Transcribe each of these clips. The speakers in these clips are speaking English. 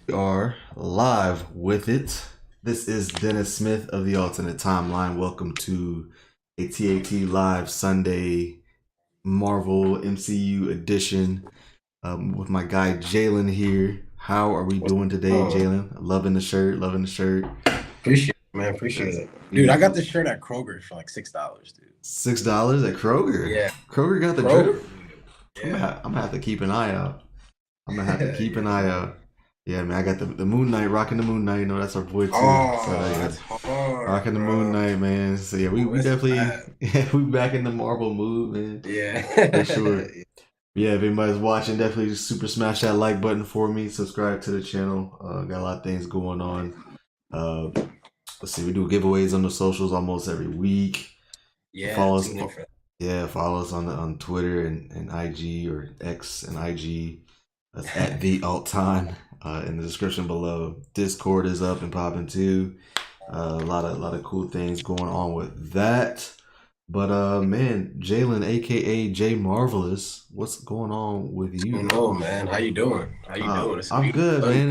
We are live with it. This is Dennis Smith of the Alternate Timeline. Welcome to a TAT Live Sunday Marvel MCU edition with my guy Jalen here. How are we doing today, Oh, Jalen? Loving the shirt, loving the shirt. appreciate it, man. Appreciate Yes. it. Dude, I got this shirt at Kroger for like $6, dude. $6 at Kroger. Yeah, Kroger got the drip. Kroger, dude. Yeah. I'm gonna have to keep an eye out. I'm gonna have to keep an Yeah, eye man. out. Yeah, man, I got the Moon Knight rocking the Moon Knight. You know that's our boy too. So Oh, yeah, that's hard, rocking the Moon bro. Knight, man. So yeah, we, Oh, we that's definitely bad. yeah, we back in the Marvel mood, man, for Yeah. sure. Yeah, if anybody's watching, definitely just super smash that like button for me. Subscribe to the channel. Got a lot of things going on. Uh, let's see, we do giveaways on the socials almost every week. So Yeah, follow us. tune in for that. Yeah, follow us on Twitter and IG or X and IG. That's at the alt time in the description below. Discord is up and popping too. A lot of cool things going on with that. But man, Jalen, aka Jay Marvelous, what's going on with you, What's going man? on, man? How you doing? How you doing? It's a I'm beautiful good, Sunday. man.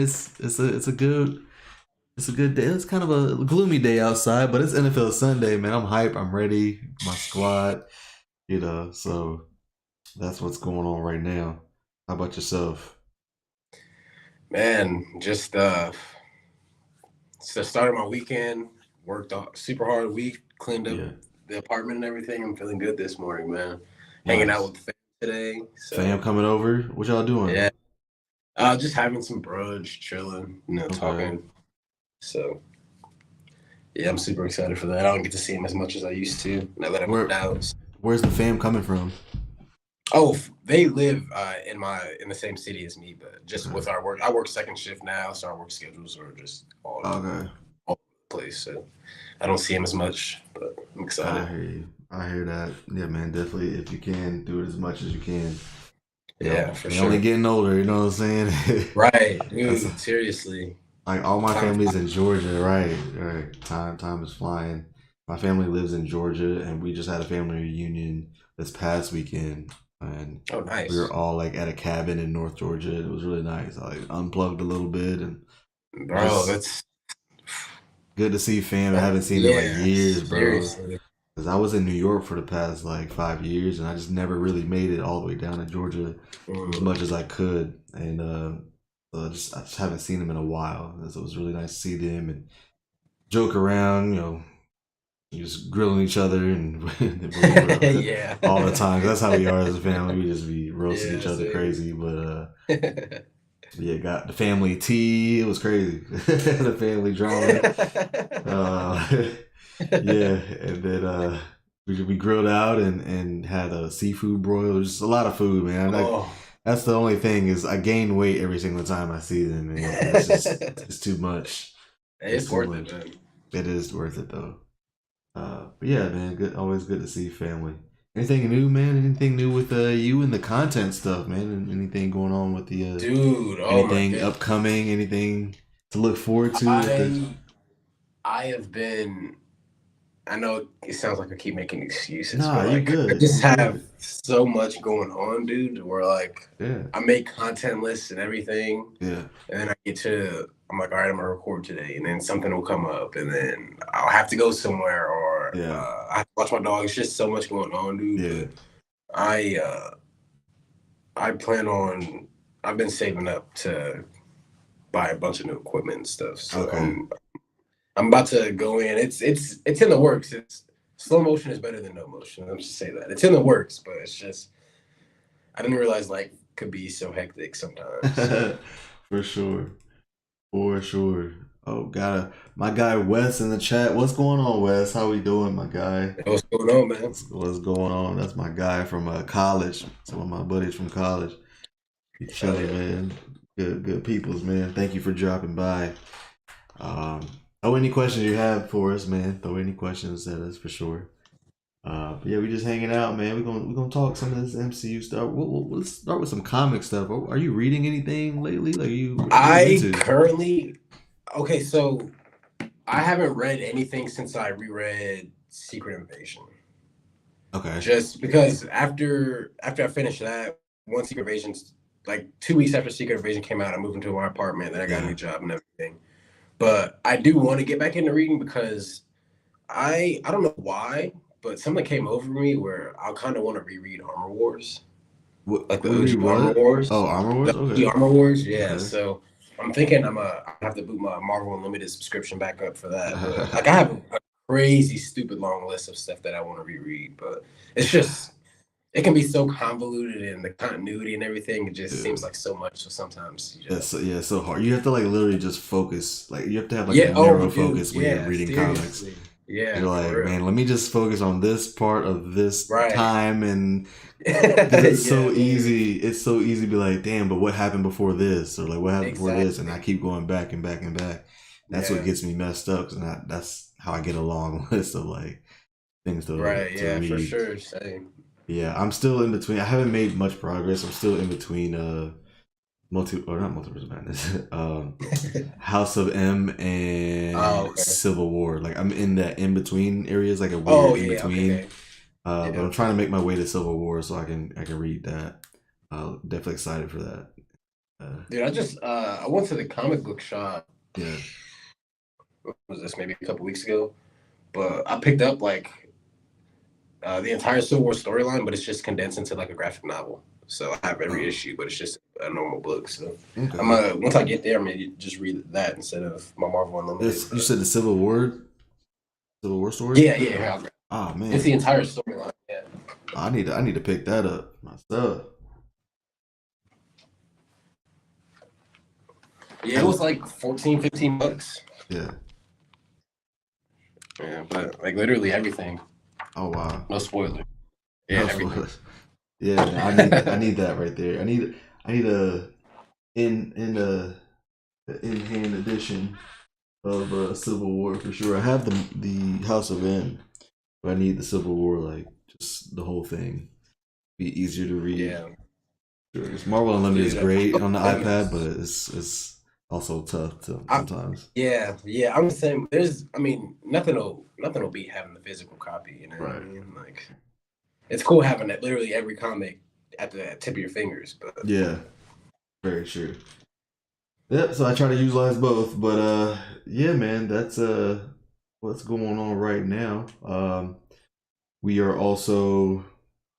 It's a good day. It's kind of a gloomy day outside, but it's NFL Sunday, man. I'm hype. I'm ready. My squad, so that's what's going on right now. How about yourself? Man, just so started my weekend, worked super hard week, cleaned up Yeah, the apartment and everything. I'm feeling good this morning, man. Hanging out nice. with the family today. Fam So coming over. What y'all doing? yeah. Just having some brunch, chilling, Okay. talking. So yeah, I'm super excited for that. I don't get to see him as much as I used to now that I moved Where out. Where's the fam coming from? Oh, they live in the same city as me, but just Okay. with our work, I work second shift now, so our work schedules are just Okay. all over the place. So I don't see him as much, but I'm I excited. hear you. I hear that. Yeah, man. Definitely, if you can, do it as much as you can. Yeah, for They only sure. getting older. You know what I'm saying? Right, That's dude. Seriously, like all my time. family's in Georgia. Right. Right. Time is flying. My family lives in Georgia, and we just had a family reunion this past weekend, and Oh, we were nice, all like at a cabin in North Georgia. It was really nice. I like unplugged a little bit and bro. just That's good to see fam. I haven't seen in like yeah. years, bro. Seriously. Because I was in New York for the past like 5 years, and I just never really made it all the way down to Georgia as much Mm. as I could. And I just haven't seen them in a while. So it was really nice to see them and joke around, just grilling each other and Yeah. all the time. That's how we are as a family. We just be roasting each Yeah, other same. crazy. But yeah, got the family tea. It was crazy. The family drama. Uh, yeah, and then we grilled out and had a seafood broil. Just a lot of food, man. Oh. That's the only thing is I gain weight every single time I see them, man. It's too much. It's It's too worth it, much. man. It is worth it though. But yeah, man, good. Always good to see family. Anything new, man? Anything new with you and the content stuff, man? And anything going on with the Dude, oh my anything goodness. upcoming? Anything to look forward to with the? I I have been I know it sounds like I keep making excuses, Nah, but you like I good. just You have good. so much going on, dude, where like Yeah, I make content lists and everything, yeah, and then I'm like, all right, I'm gonna record today, and then something will come up, and then I'll have to go somewhere, or yeah, I have to watch my dog. It's just so much going on, dude. yeah. But I I plan on. I've been saving up to buy a bunch of new equipment and stuff, so Okay. I'm about to go in. It's in the works. It's slow motion is better than no motion. Let's just say that it's in the works, but it's just I didn't realize life could be so hectic sometimes. So For sure. For sure. Oh, got my guy Wes in the chat. What's going on, Wes? How we doing, my guy? what's going on, man? What's going on? That's my guy from college. Some of my buddies from college. Be Hell chilling, yeah. man. Good peoples, man. Thank you for dropping by. Um, any questions you have for us, man? Throw any questions at us for sure. But yeah, we just hanging out, man. We're gonna talk some of this MCU stuff. Let's start with some comic stuff. Are you reading anything lately? Like, what are you I into? currently okay, so I haven't read anything since I reread Secret Invasion. Okay. Just because after I finished that, one Secret Invasion like 2 weeks after Secret Invasion came out, I moved into my apartment, then I got a Yeah. new job and everything. But I do want to get back into reading because I don't know why, but something came over me where I kind of want to reread Armor Wars, What? like the Reread OG Armor what? Oh, Wars, Armor the Wars. OG Okay. Armor Wars. Yeah, Okay. so I'm thinking I have to boot my Marvel Unlimited subscription back up for that. But like I have a crazy, stupid long list of stuff that I want to reread, but it's just it can be so convoluted and the continuity and everything. It just Yeah. seems like so much. So sometimes you That's just it's so hard. You have to like literally just focus. Like you have to have like a yeah. Oh, narrow dude. focus when you're Yeah. reading comics. Seriously. Yeah. You're For like, real. man, let me just focus on this part of this Right. time, and because it's Yeah. so Literally. easy. It's so easy to be like, damn, but what happened before this, or like what happened before this, and I Exactly. keep going back and back and back. That's what Yeah. gets me messed up, and that's how I get a long list of like things Right. to Yeah. For read. sure. Same. Yeah, I'm still in between. I haven't made much progress. I'm still in between not multiverse madness. House of M Oh. and Okay. Civil War. Like I'm in that in between areas, like a Oh weird in yeah. between. Okay. But Yeah. I'm trying to make my way to Civil War so I can read that. Definitely excited for that. Dude, I went to the comic book shop. Yeah. What was this maybe a couple weeks ago? But I picked up like the entire Civil War storyline, but it's just condensed into like a graphic novel. So I have every Oh, issue, but it's just a normal book. So I'm okay. once I get there, maybe just read that instead of my Marvel Unlimited. You But said the Civil War story. yeah, yeah, Oh it's the man, entire storyline. Yeah, I need to pick that up myself. yeah, it was like 14, $15. Yeah. Yeah, but like literally everything. Oh wow. No spoiler. Yeah, No everything. spoilers. Yeah, no, I need that right there. I need a in in hand edition of Civil War for sure. I have the House of M, but I need the Civil War, like just the whole thing. Be easier to read. Yeah, Sure. 'Cause Marvel Unlimited is dude. great on the iPad, but Is, it's also tough to I, sometimes. yeah, yeah. I'm the same. I mean, nothing will beat having the physical copy. You know what I Right. mean? Like, it's cool having that literally every comic at the tip of your fingers. But Yeah, very true. Yep, so I try to utilize both, but yeah, man, that's what's going on right now. We are also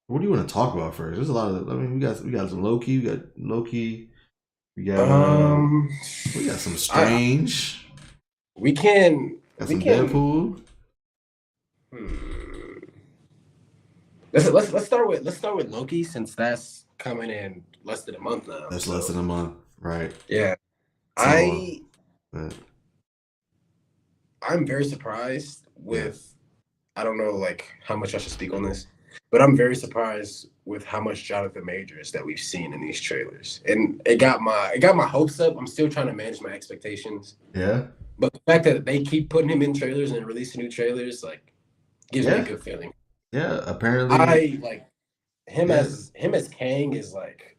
what do you want to talk about first? There's a lot of I mean we got some Loki, we got um, we got some I Strange, we can got we some can. Deadpool. Hmm, let's start with Loki since that's coming in less than a month now. That's less So than a month, right? yeah, So I uh, I'm very surprised yeah. with I don't know like how much I should speak on this, but I'm very surprised with how much Jonathan Majors that we've seen in these trailers, and it got my hopes up. I'm still trying to manage my expectations, Yeah. but the fact that they keep putting him in trailers and releasing new trailers like gives me a Yeah. good feeling. Yeah. Apparently I like yeah. him as Kang is like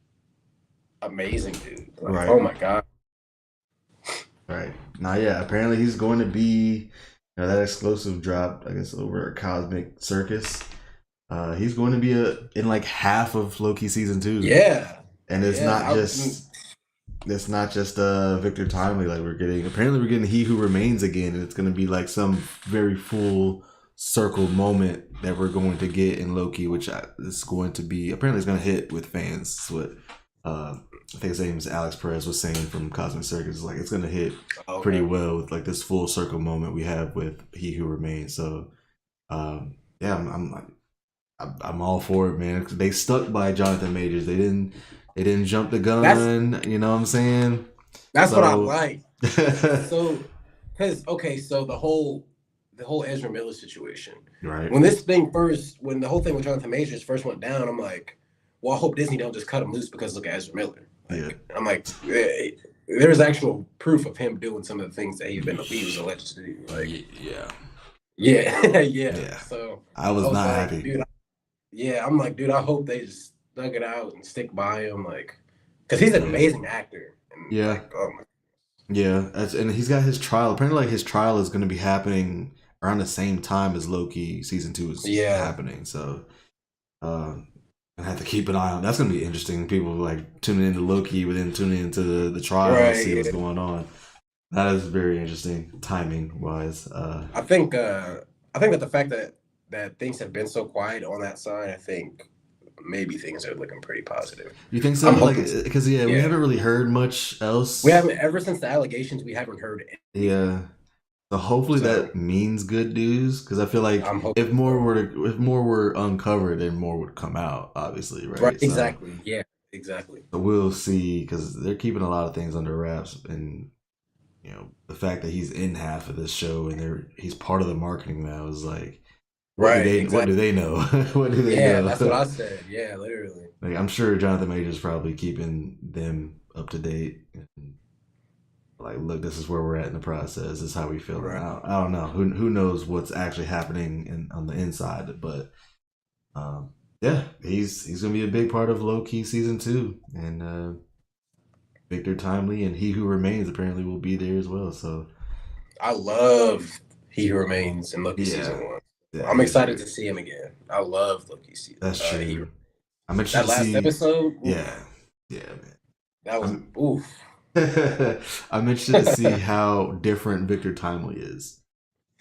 amazing, dude. Like Right. oh my god, Right. Now yeah, apparently he's going to be that exclusive drop, I guess, over at Cosmic Circus. He's going to be in like half of Loki season 2. yeah, And yeah. it's not just Victor Timely like we're getting. Apparently we're getting He Who Remains again, and it's going to be like some very full circle moment that we're going to get in Loki, which is going to be apparently it's going to hit with fans. That's what I think his name is Alex Perez was saying from Cosmic Circus. Like it's going to hit pretty Okay. well with like this full circle moment we have with He Who Remains. So yeah, I'm all for it, man. They stuck by Jonathan Majors. They didn't jump the That's gun. You know what I'm saying? That's what I So like. So, because okay, so the whole Ezra Miller situation. right, When the whole thing with Jonathan Majors first went down, I'm like, well, I hope Disney don't just cut him loose because look at Ezra Miller. yeah, Like, I'm like, there's actual proof of him doing some of the things that he was alleged to do. Like, yeah, yeah, yeah. yeah. So I I was was not like, happy. dude, I'm like, dude, I hope they just thug it out and stick by him, like, because he's an Yeah, amazing actor, and yeah, like, oh my. yeah. And he's got his trial. Apparently, like his trial is going to be happening around the same time as Loki season 2 is Yeah, happening. So, um, I have to keep an eye on. That's gonna be interesting. People like tuning into Loki, but then tuning into the trial, Right. see what's Yeah. going on. That is very interesting, timing wise. I think I think that the fact that things have been so quiet on that side, I think maybe things are looking pretty positive. You think I'm so? Like, hoping so. because yeah, we Yeah. haven't really heard much We else. haven't ever since the allegations. We haven't heard anything. Yeah. So hopefully So that means good news because I feel like I'm hoping if more so. were if more were uncovered, then more would come out. Obviously, Right. right? So, Exactly. Yeah. Exactly. so we'll see because they're keeping a lot of things under wraps, and the fact that he's in half of this show and he's part of the marketing now is like, Right. what do Exactly. they know? What do they Yeah. know? That's what I said. Yeah. Literally. Like I'm sure Jonathan Major's probably keeping them up to date. And like, look, this is where we're at in the process. This is how we feel. And Right. I don't know who knows what's actually happening on the inside, but yeah, he's gonna be a big part of Low Key season 2, and Victor Timely and He Who Remains apparently will be there as well. So I love He Who Remains in Loki yeah, season 1. yeah, I'm he's excited great. to see him again. I love Loki season. That's He, true. I'm interested that to last see. episode, Yeah, oof, yeah, man. that was I'm oof. I'm interested to see how different Victor Timely is.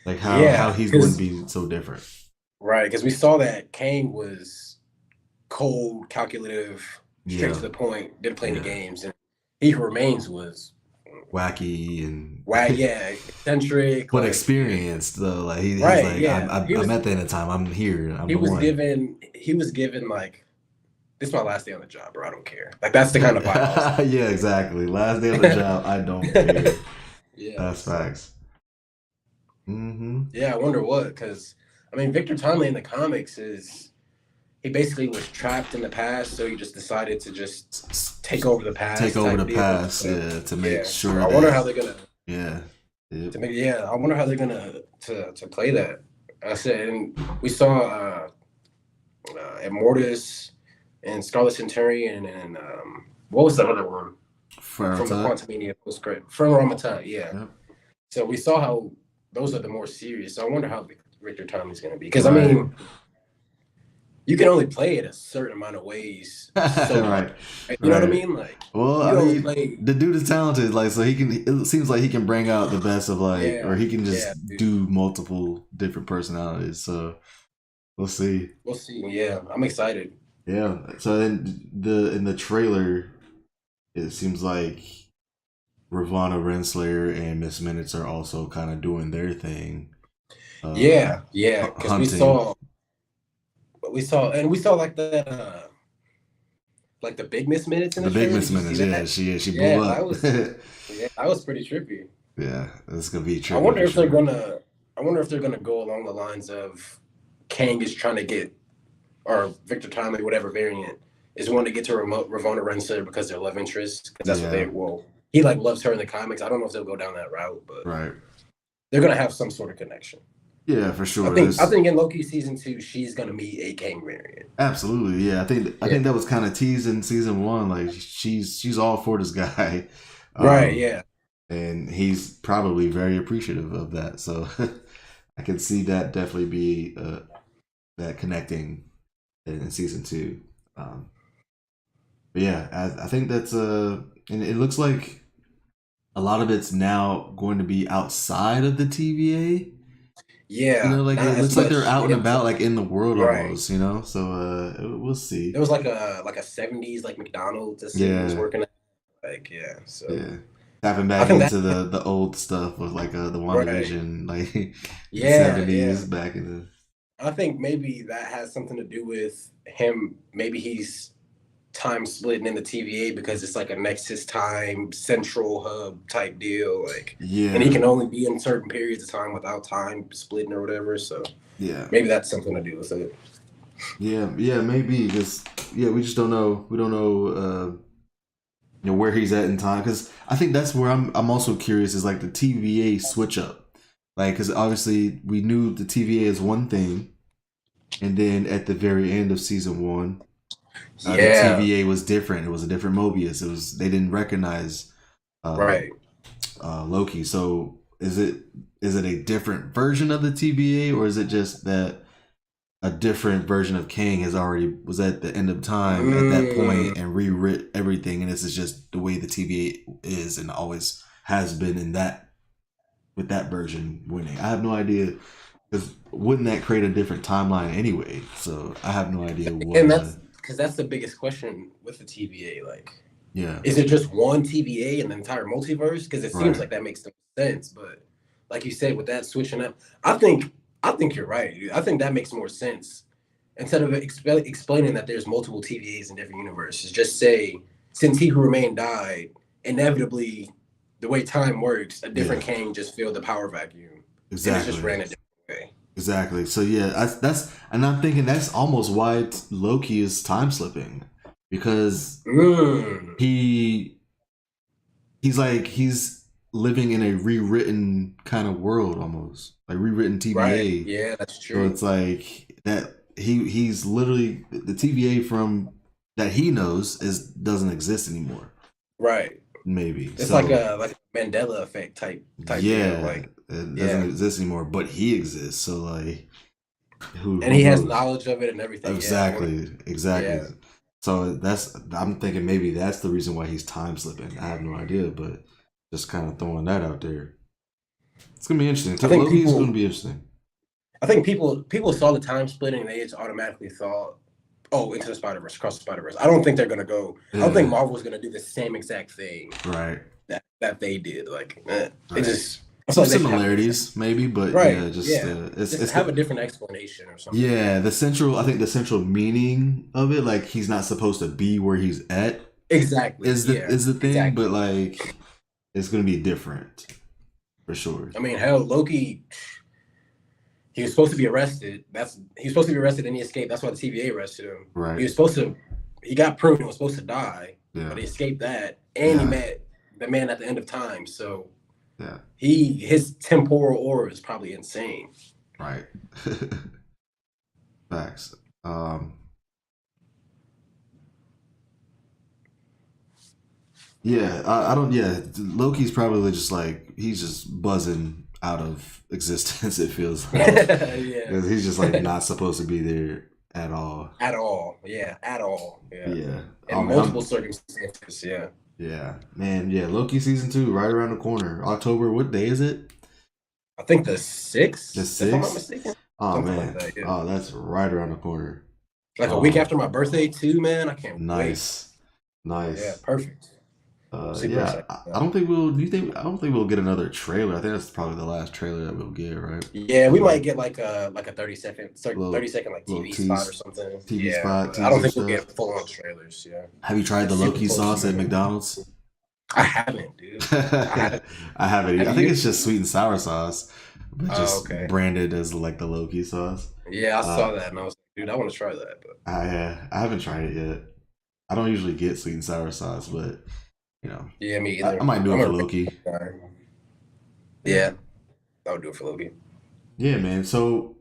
Like how Yeah, he's going to because be so different. right, because we saw that Kang was cold, calculative, straight Yeah, to the point, didn't play any yeah, games, and He Who Remains was wacky and wow, yeah, eccentric, but like experienced though. Like he's right, like yeah. I'm at the end of time. I'm here. I'm He the was one. given he was given like this is my last day on the job, bro. I don't care. Like that's the kind of vibe I was Yeah, exactly. Last day on the job. I don't care. yeah, That's so facts. Mm-hmm. yeah, I wonder what, because I mean, Victor Timely in the comics is he basically was trapped in the past, so he just decided to just take over the Take past over the type deal. past, So yeah, to make yeah, so sure I wonder that how they're gonna yeah, yep. to make yeah, I wonder how they're gonna to play that. I said, and we saw Immortus and Scarlet Centurion and what was the other one from the Fartut. Quantumania post credit from Ramadan, yeah. Yep. So we saw how those are the more serious. So I wonder how Victor Timely's gonna be because I Right. mean you can only play it a certain amount of ways so much. Right. Right? You know what I Right. mean? Like Well, you I can only mean, play. the dude is talented, like so he can. It seems like he can bring out the best of like, or Yeah, he can yeah, just dude. do multiple different personalities. So we'll see. We'll see. Yeah, I'm excited. Yeah. So then in the trailer, it seems like Ravonna Renslayer and Miss Minutes are also kind of doing their thing, Yeah, yeah, because hunting. and we saw like the big Miss Minutes in The the big trailer. Miss Did you see Minutes, yeah, that? she blew Yeah, up. that was pretty trippy. Yeah, it's gonna be I trippy wonder for if they're sure. gonna. I wonder if they're gonna go along the lines of Kang is trying to get or Victor Timely, whatever variant, is wanting to get to Ravonna Renslayer because they're love interests. Because that's what Yeah, he like loves her in the comics. I don't know if they'll go down that route, but right. they're gonna have some sort of connection. Yeah, for I sure. think I There's think in Loki season 2, she's gonna meet a Kang variant. absolutely, yeah. I Yeah. think that was kind of teased in season 1. Like she's all for this guy, Right. um, Yeah. and he's probably very appreciative of that. So I can see that definitely be that connecting in season 2. Um, but yeah, I think that's and it looks like a lot of it's now going to be outside of the TVA. Yeah. Like Not it as looks like they're much out and about, inside. like in the world Right. almost. So we'll see. There was like a 70s like McDonald's that scene was Yeah, working at. Like yeah. So yeah. Tapping I back think that into the old stuff with like the right. WandaVision, like in the Yeah. '70s, Yeah. back in I think maybe that has something to do with him. Maybe he's time splitting in the TVA because it's like a Nexus time central hub type deal. Like, the and he yeah, can only be in certain periods of time without time splitting or whatever. So yeah, maybe that's something to do with it. yeah, maybe because yeah, we just don't know. We don't know, where he's at in time. Because I think that's where I'm also curious is like the TVA switch up, like because obviously we knew the TVA is one thing, and then at the very end of season 1, the Yeah. TVA was different. It was a different Mobius. They didn't recognize uh, Right. Loki. So is it a different version of the TVA, or is it just that a different version of Kang was at the end of time at that Mm, point and rewrit everything, and this is just the way the TVA is and always has been in that with that version winning. I have no idea because wouldn't that create a different timeline anyway? So I have no idea what. and that's because that's the biggest question with the TVA. Like, Yeah, is it just one TVA in the entire multiverse? Because it seems right. like that makes no sense. But like you said, with that switching up, I think I think you're right. I think that makes more sense. Instead of explaining that there's multiple TVAs in different universes, just say since He Who Remained died, inevitably the way time works, a different Yeah, Kang just filled the power vacuum, and it just exactly. ran a different way. Exactly. So yeah, and I'm thinking that's almost why Loki is time slipping because Mm, he he's living in a rewritten kind of world almost like rewritten right. TVA. Yeah, that's So true. it's like that he's literally the TVA from that he knows is doesn't exist anymore. Right. Maybe It's so. like a Mandela effect type deal. Yeah, Like, it doesn't yeah. exist anymore, but he exists. So like, And who he has knows? knowledge of it and everything. Yeah, I want Exactly, exactly. yeah. So I'm thinking maybe that's the reason why he's time slipping. I have no idea, but just kind of throwing that out there. It's gonna be interesting. I think Loki's people gonna be interesting. people saw the time splitting and they just automatically thought, oh, into the Spider Verse, across the Spider Verse. I don't think they're gonna go. I don't think Yeah, Marvel's gonna do the same exact thing right, that they did. Like, it right. just I feel Some like they should have a different. similarities, maybe, but Right. yeah, just Yeah. it's Just have a different explanation or something. yeah. The central, I think, the central meaning of it, like he's not supposed to be where he's at, Exactly. Yeah. is the thing, but Exactly. like it's gonna be different for sure. I mean, hell, Loki. He was supposed to be arrested. He was supposed to be arrested and he escaped. That's why the TVA arrested him. He Right. was supposed to. He got pruned and was supposed to die, Yeah. but he escaped that, and he Yeah. met the man at the end of time. So Yeah. his temporal aura is probably insane. Right. Facts. Yeah, I don't. Yeah, Loki's probably just like he's just buzzing out of existence. It feels like Yeah. because he's just like not supposed to be there at all. At all. Yeah. At all. Yeah. Yeah. In Oh man, multiple circumstances. Yeah. yeah, man, yeah. Loki season 2 right around the corner. October. What day is it? I think the The sixth, if I'm not sixth. mistaken, Oh something like man. that. Yeah. Oh, that's right around the corner. Like a week Um, after my birthday too, man. I can't wait. nice, Yeah. nice. Perfect. Super Yeah, excited. I don't think we'll. Do you think? I don't think we'll get another trailer. I think that's probably the last trailer that we'll get. Right? Yeah, we Uh, might get like a 30 second like little TV spot or tease, something. TV Yeah, spot, but I don't teaser think we'll stuff. get full on trailers. Yeah, Have you tried the it's super Loki close sauce to at me. McDonald's? I haven't, dude. I I haven't. haven't. Have I think you? it's just sweet and sour sauce, but Oh, just okay. branded as like the Loki sauce. Yeah, I Uh, saw that and I was like, dude, I want to try that. But I haven't tried it yet. I don't usually get sweet and sour sauce, but you know, yeah, me I either. might do I'm it for a Loki. guy. Yeah, Yeah, I would do it for Loki. yeah, man. So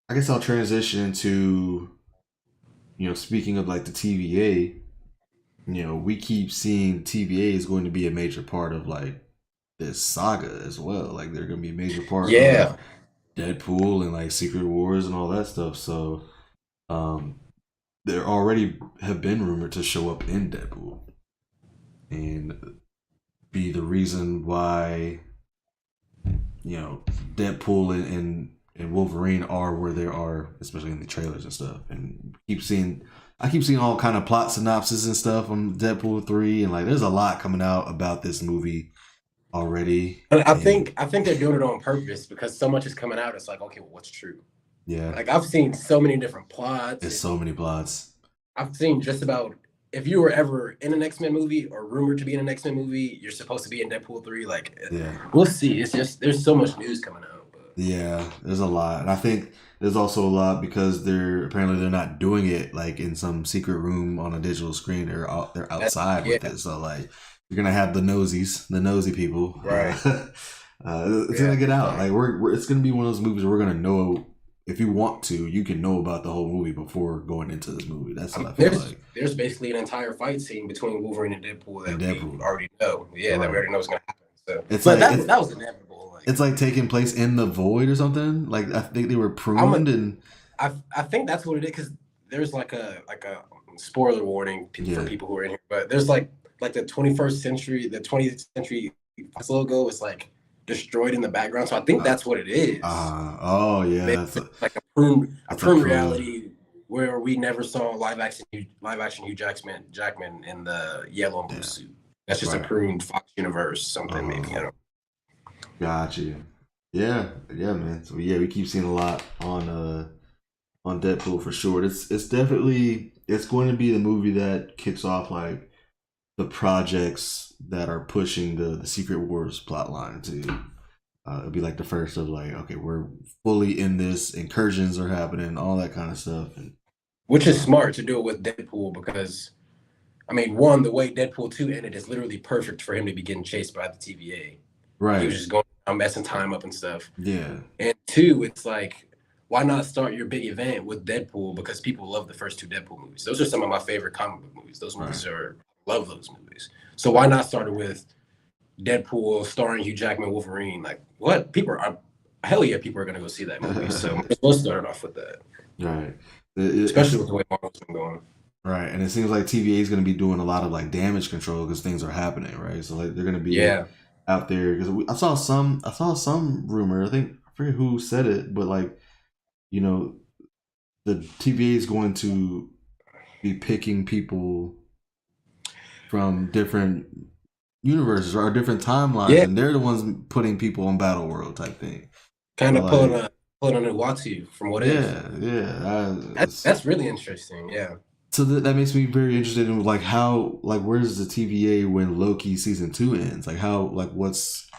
I guess I'll transition to speaking of like the TVA. We keep seeing TVA is going to be a major part of like this saga as well. Like they're going to be a major part of Yeah, Deadpool and like Secret Wars and all that stuff. So, um, there already have been rumored to show up in Deadpool and be the reason why Deadpool and Wolverine are where they are, especially in the trailers and stuff. And I keep seeing all kind of plot synopsis and stuff on Deadpool 3, and like there's a lot coming out about this movie already. and And I think they're doing it on purpose because so much is coming out. It's like, okay, well, what's true? yeah, Like I've seen so many different plots, there's and so many plots. I've seen just about if you were ever in an X Men movie or rumored to be in an X Men movie, you're supposed to be in Deadpool 3. Like, Yeah, we'll see. It's just there's so much news coming out. But yeah, there's a lot, and I think there's also a lot because they're not doing it like in some secret room on a digital screen. They're that, outside yeah, with it, so like you're gonna have the nosy people. right, It's yeah, gonna get out. right. Like it's gonna be one of those movies where we're gonna know if you want to, you can know about the whole movie before going into this movie. That's I what mean, I feel like. there's basically an entire fight scene between Wolverine and Deadpool And that we Deadpool, already know. Yeah, that we right? already know is gonna happen. So, It's but like that that was inevitable. Like, it's like taking place in the void or something. Like I think they were I'm a, pruned and. I think that's what it is because there's like a spoiler warning for Yeah. people who are in here, but there's like the 21st century, the 20th century Fox logo is like destroyed in the background, so I think Uh, that's what it is. oh yeah, Maybe that's it's like a that's a prune prune. reality where we never saw live action Hugh Jackman in the yellow and blue Yeah. suit. That's just a Right. pruned Fox universe something maybe. I don't. Got you. Yeah, yeah, man. So yeah, we keep seeing a lot on Deadpool for sure. It's definitely it's going to be the movie that kicks off like the projects that are pushing the Secret Wars plotline to. It'll be like the first of like, okay, we're fully in this. Incursions are happening, all that kind of stuff, and Which is uh, smart to do it with Deadpool because I mean, one, the way Deadpool 2 ended is literally perfect for him to be getting chased by the TVA. He was right, just going around messing time up and stuff. yeah, And two, it's like, why not start your big event with Deadpool? Because people love the first two Deadpool movies. Those are some of my favorite comic book movies. Those right. movies are, love those movies. So why not start it with Deadpool starring Hugh Jackman, Wolverine? Like, what? Hell yeah, people are going to go see that movie. So let's start it off with that, Right. especially It's with the way Marvel's been going. right, and it seems like TVA is going to be doing a lot of like damage control because things are happening, right? So like they're going to be Yeah. out there because I saw some rumor. I think I forget who said it, but like you know the TVA is going to be picking people from different universes or different timelines, Yeah. and they're the ones putting people on Battle World type thing. Kind So of pulling like, a Uatu from What If. yeah, yeah. That's really interesting. Yeah. So that makes me very interested in like how like where's the TVA when Loki season 2 ends? Like how like what's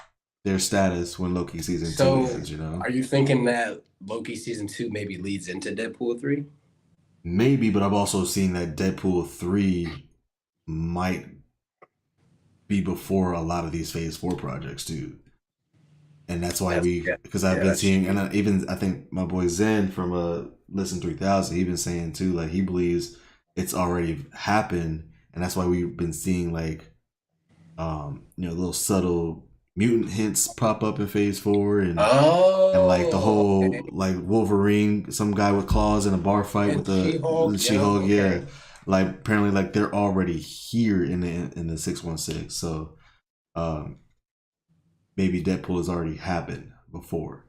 their status when Loki season 2 So, ends? You know, are you thinking that Loki season 2 maybe leads into Deadpool 3? maybe, but I've also seen that Deadpool 3 might be before a lot of these Phase 4 projects too. And that's why That's we yeah, because I've yeah, been that's seeing true. and even I think my boy Zen from Listen 3000 he been saying too like he believes it's already happened and that's why we've been seeing like little subtle mutant hints pop up in Phase 4 and like the Oh, okay. whole like Wolverine some guy with claws in a bar fight with And She-Hulk, the yep, She-Hulk yeah okay. like apparently like they're already here in the 616 so um maybe Deadpool has already happened before.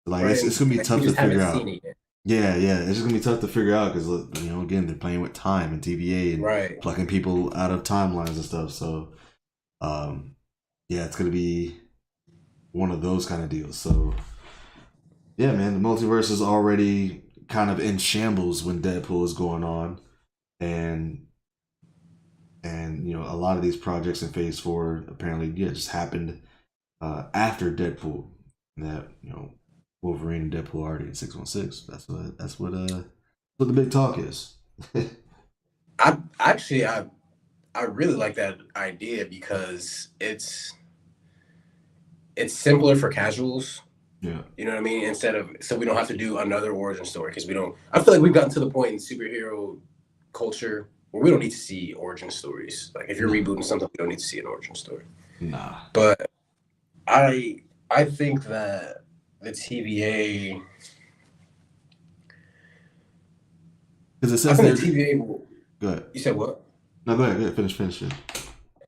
Like Right. it's gonna be You tough to just haven't figure seen out. it yet. Yeah, yeah, it's just gonna be tough to figure out because again they're playing with time and TVA and Right. plucking people out of timelines and stuff. So um, yeah, it's gonna be one of those kind of deals. So yeah, man, the multiverse is already kind of in shambles when Deadpool is going on, and a lot of these projects in Phase 4 apparently just happened after Deadpool. That Wolverine and Deadpool already in 616. That's what the big talk is. I really like that idea because it's simpler for casuals. Yeah. You know what I mean? Instead of so we don't have to do another origin story because we don't. I feel like we've gotten to the point in superhero culture where we don't need to see origin stories. Like if you're Nah. rebooting something, you don't need to see an origin story. Nah. But I think that the TVA, Because it I says think they're. the TVA will. Go ahead. You said what? No, go ahead. Go ahead. Finish it.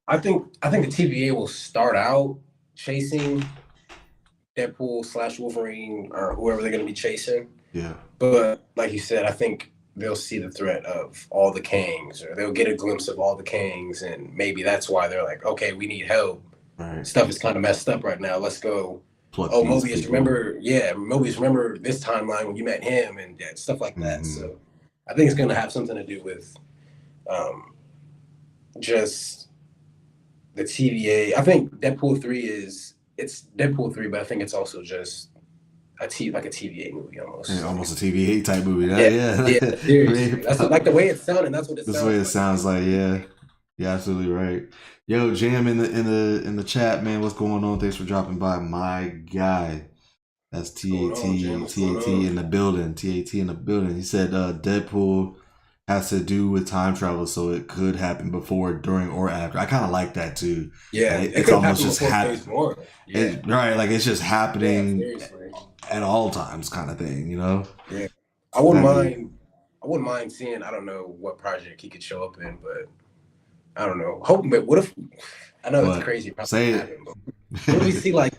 I think the TVA will start out chasing Deadpool / Wolverine or whoever they're going to be chasing. Yeah. But like you said, I think they'll see the threat of all the Kangs, or they'll get a glimpse of all the Kangs, and maybe that's why they're like, okay, we need help. Right. Stuff is kind of messed up right now. Let's go. Pluck Oh, these Mobius, people. remember this timeline when you met him, and yeah, stuff like that. Mm-hmm. So I think it's going to have something to do with just the TVA. I think it's Deadpool 3, but I think it's also just like a TVA movie almost. And almost a TVA type movie. Yeah, Yeah. yeah, I seriously. mean, That's like the way it sounded. That's what it this way sounds it like. sounds like. Yeah. You're absolutely right. Yo, Jam in the chat, man. What's going on? Thanks for dropping by, my guy. That's What's going on, Jim? What's going TAT in on? the building. TAT in the building. He said Deadpool has to do with time travel, so it could happen before, during, or after. I kind of like that too. Yeah, Like, it it's could have almost happened just before Phase One. Yeah, right, like it's just yeah, happening seriously. at all times, kind of thing. Yeah, I wouldn't That'd be mind. I wouldn't mind seeing. I don't know what project he could show up in, but I don't know. Hoping, but what if? I know it's what? crazy, probably Say happen, but what if we it. see like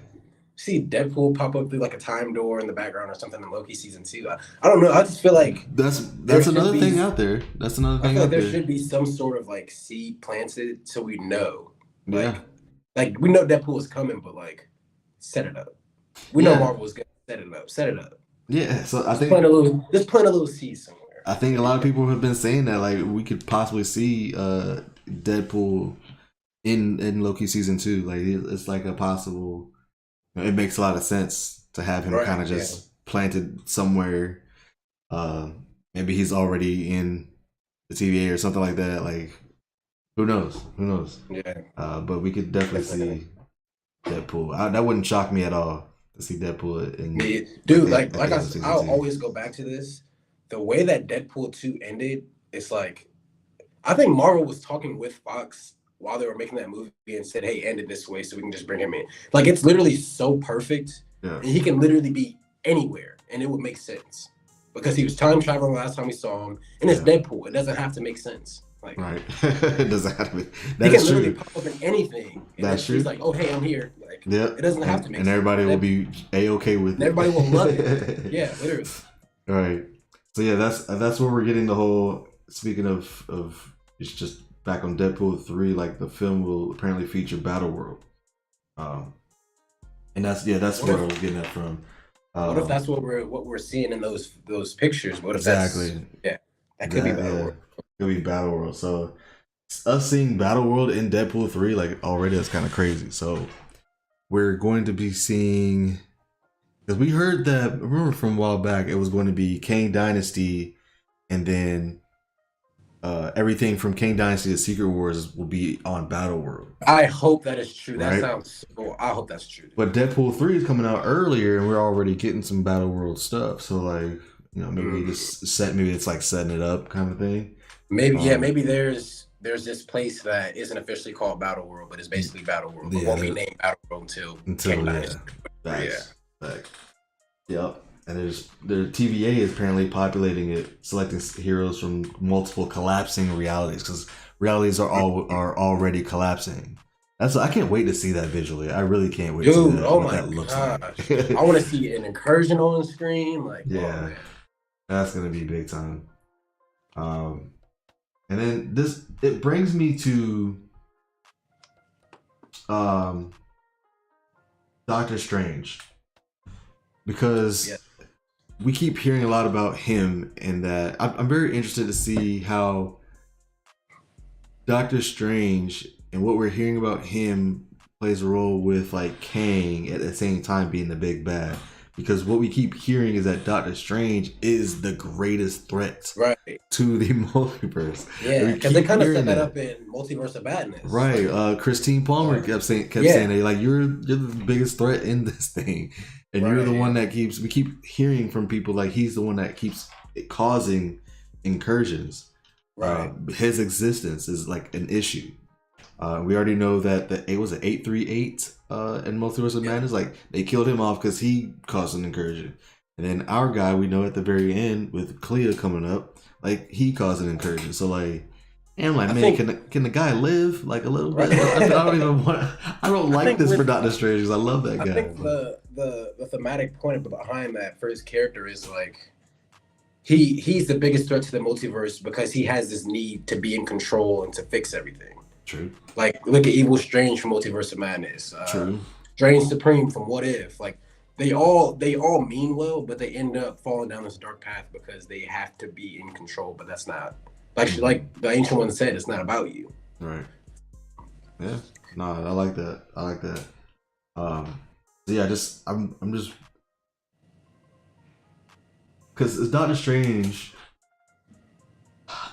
see Deadpool pop up through like a time door in the background or something in Loki season 2? I don't know. I just feel like there That's should another thing be. out there. That's another I thing feel like out there there. should be some sort of like seed planted so we know, Yeah. like, we know Deadpool is coming, but like, set it up. We know Yeah. Marvel is gonna set it up. Set it up. Yeah. So Just plant a little seed somewhere. I think a lot of people have been saying that like we could possibly see Deadpool in Loki season 2. Like it's like a possible. It makes a lot of sense to have him kind Right? of Yeah. just planted somewhere. Uh, Maybe he's already in the TVA or something like that. Like who knows? Who knows? Yeah. But we could definitely Definitely. see Deadpool. That wouldn't shock me at all to see Deadpool in Me, dude. at the end of season I'll 2. always go back to this. The way that Deadpool 2 ended, it's like I think Marvel was talking with Fox while they were making that movie and said, "Hey, end it this way so we can just bring him in." Like it's literally so perfect, Yeah. and he can literally be anywhere, and it would make sense because he was time traveling last time we saw him, and it's Deadpool. It doesn't have to make sense. Like Right. It doesn't have to be. he That can is literally true. pop up in anything, and That's he's true. like, "Oh, hey, I'm here." Like Yep. it doesn't have to make And sense. everybody will be A-okay with And it. everybody will love it. Yeah, literally. Right. So yeah, that's where we're getting the whole. Speaking of, it's just back on Deadpool 3. Like the film will apparently feature Battle World, and that's where I was getting that from. What if that's what we're seeing in those pictures? What if Exactly. that could be Battle Yeah, World. could be Battle World. So us seeing Battle World in Deadpool 3 like already is kind of crazy. So we're going to be seeing, because we heard that, remember from a while back, it was going to be Kang Dynasty, and then everything from Kang Dynasty to Secret Wars will be on Battle World. I hope that is true. Right? That sounds so. I hope that's true. But Deadpool 3 is coming out earlier, and we're already getting some Battle World stuff. So like, maybe maybe it's like setting it up kind of thing. Maybe maybe there's this place that isn't officially called Battle World, but it's basically Battle World. But won't be named Battle World until Kang Dynasty. Back. Yep. And their TVA is apparently populating it, selecting heroes from multiple collapsing realities, because realities are already collapsing. I can't wait to see that visually. I really can't wait to see that, oh what my that looks gosh. like. I want to see an incursion on the screen. Like, yeah, that's gonna be big time. And then it brings me to Doctor Strange, because we keep hearing a lot about him, and that I'm very interested to see how Doctor Strange and what we're hearing about him plays a role with like Kang at the same time being the big bad. Because what we keep hearing is that Doctor Strange is the greatest threat to the multiverse. Yeah, because they kind of set that up in Multiverse of Madness. Right. Christine Palmer kept saying that, like, you're the biggest threat in this thing. And you're the one that we keep hearing from people like he's the one that keeps causing incursions. Right. His existence is like an issue. We already know that it was an 838 in Multiverse of Madness. Like they killed him off because he caused an incursion, and then our guy we know at the very end with Clea coming up, like he caused an incursion. So like, and I'm like, man, can the guy live like a little bit? I don't even want. I don't like this for Doctor Strange because I love that guy. I think the thematic point behind that for his character is like he's the biggest threat to the multiverse because he has this need to be in control and to fix everything. True. Like look at Evil Strange from Multiverse of Madness. True. Strange Supreme from What If. Like they all mean well, but they end up falling down this dark path because they have to be in control. But that's not like the Ancient One said. It's not about you. Right. Yeah. No, I like that. Yeah, I'm just because it's Doctor Strange.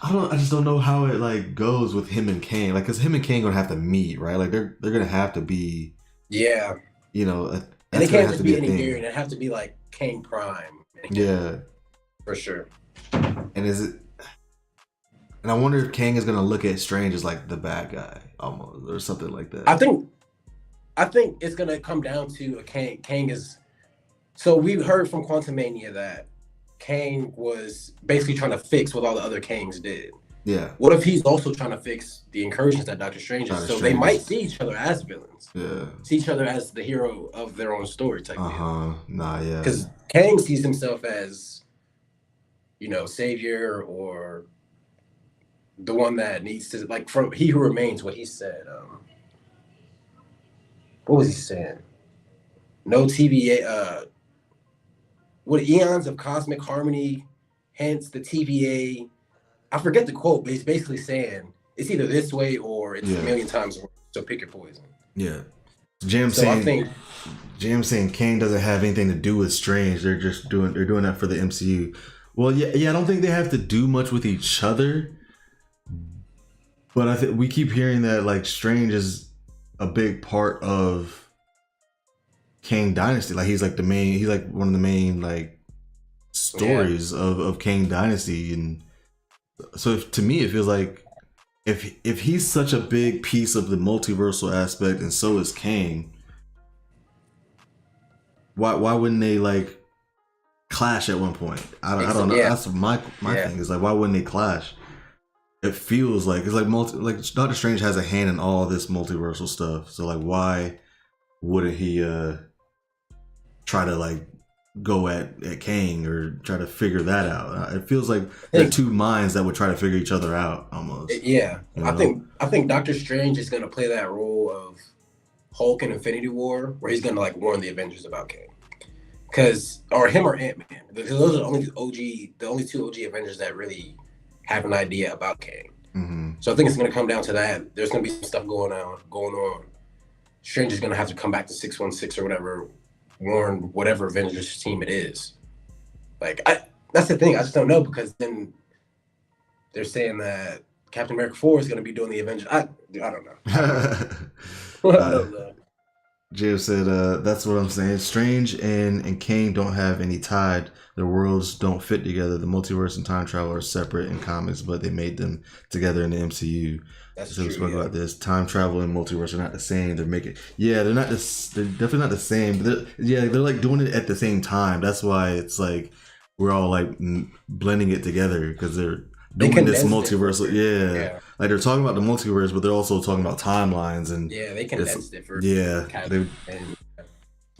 I just don't know how it like goes with him and Kang. Like, cause him and Kang gonna have to meet, right? Like they're gonna have to be. Yeah. And it can't just be any variant. It have to be like Kang Prime. Yeah. For sure. And I wonder if Kang is gonna look at Strange as like the bad guy almost, or something like that. I think it's gonna come down to a Kang is. So we heard from Quantumania that Kang was basically trying to fix what all the other Kangs did. Yeah. What if he's also trying to fix the incursions that Doctor Strange is? Doctor So Strange they might is- see each other as villains. Yeah. See each other as the hero of their own story type Nah, yeah. Because Kang sees himself as, savior or the one that needs to, like, from He Who Remains, what he said. What was he saying? No TVA, what eons of cosmic harmony, hence the TVA. I forget the quote, but he's basically saying it's either this way or it's a million times worse. So pick your poison. Yeah. Jam So saying Kang doesn't have anything to do with Strange. They're doing that for the MCU. Well, yeah. I don't think they have to do much with each other. But I think we keep hearing that like Strange is a big part of Kang Dynasty. Like he's like one of the main like stories of Kang Dynasty. And so to me it feels like if he's such a big piece of the multiversal aspect and so is Kang, why wouldn't they like clash at one point? I don't know. That's my thing is like, why wouldn't they clash? It feels like it's like Doctor Strange has a hand in all this multiversal stuff. So like, why wouldn't he try to like go at Kang or try to figure that out? It feels like there are two minds that would try to figure each other out almost. Yeah, I think Doctor Strange is gonna play that role of Hulk in Infinity War, where he's gonna like warn the Avengers about Kang, or him or Ant-Man, because those are the only two OG Avengers that really have an idea about Kang. Mm-hmm. So I think it's gonna come down to that. There's gonna be some stuff going on. Strange is gonna have to come back to 616 or whatever, warn whatever Avengers team it is. Like that's the thing. I just don't know, because then they're saying that Captain America 4 is gonna be doing the Avengers. I don't know. I don't know. Jay said, that's what I'm saying. Strange and Kang don't have any tied. Their worlds don't fit together. The multiverse and time travel are separate in comics, but they made them together in the MCU. That's so true. We spoke about this. Time travel and multiverse are not the same. They're they're definitely not the same. But they're like doing it at the same time. That's why it's like we're all like blending it together, because they're doing this multiversal. Yeah. Like they're talking about the multiverse, but they're also talking about timelines and they condensed it for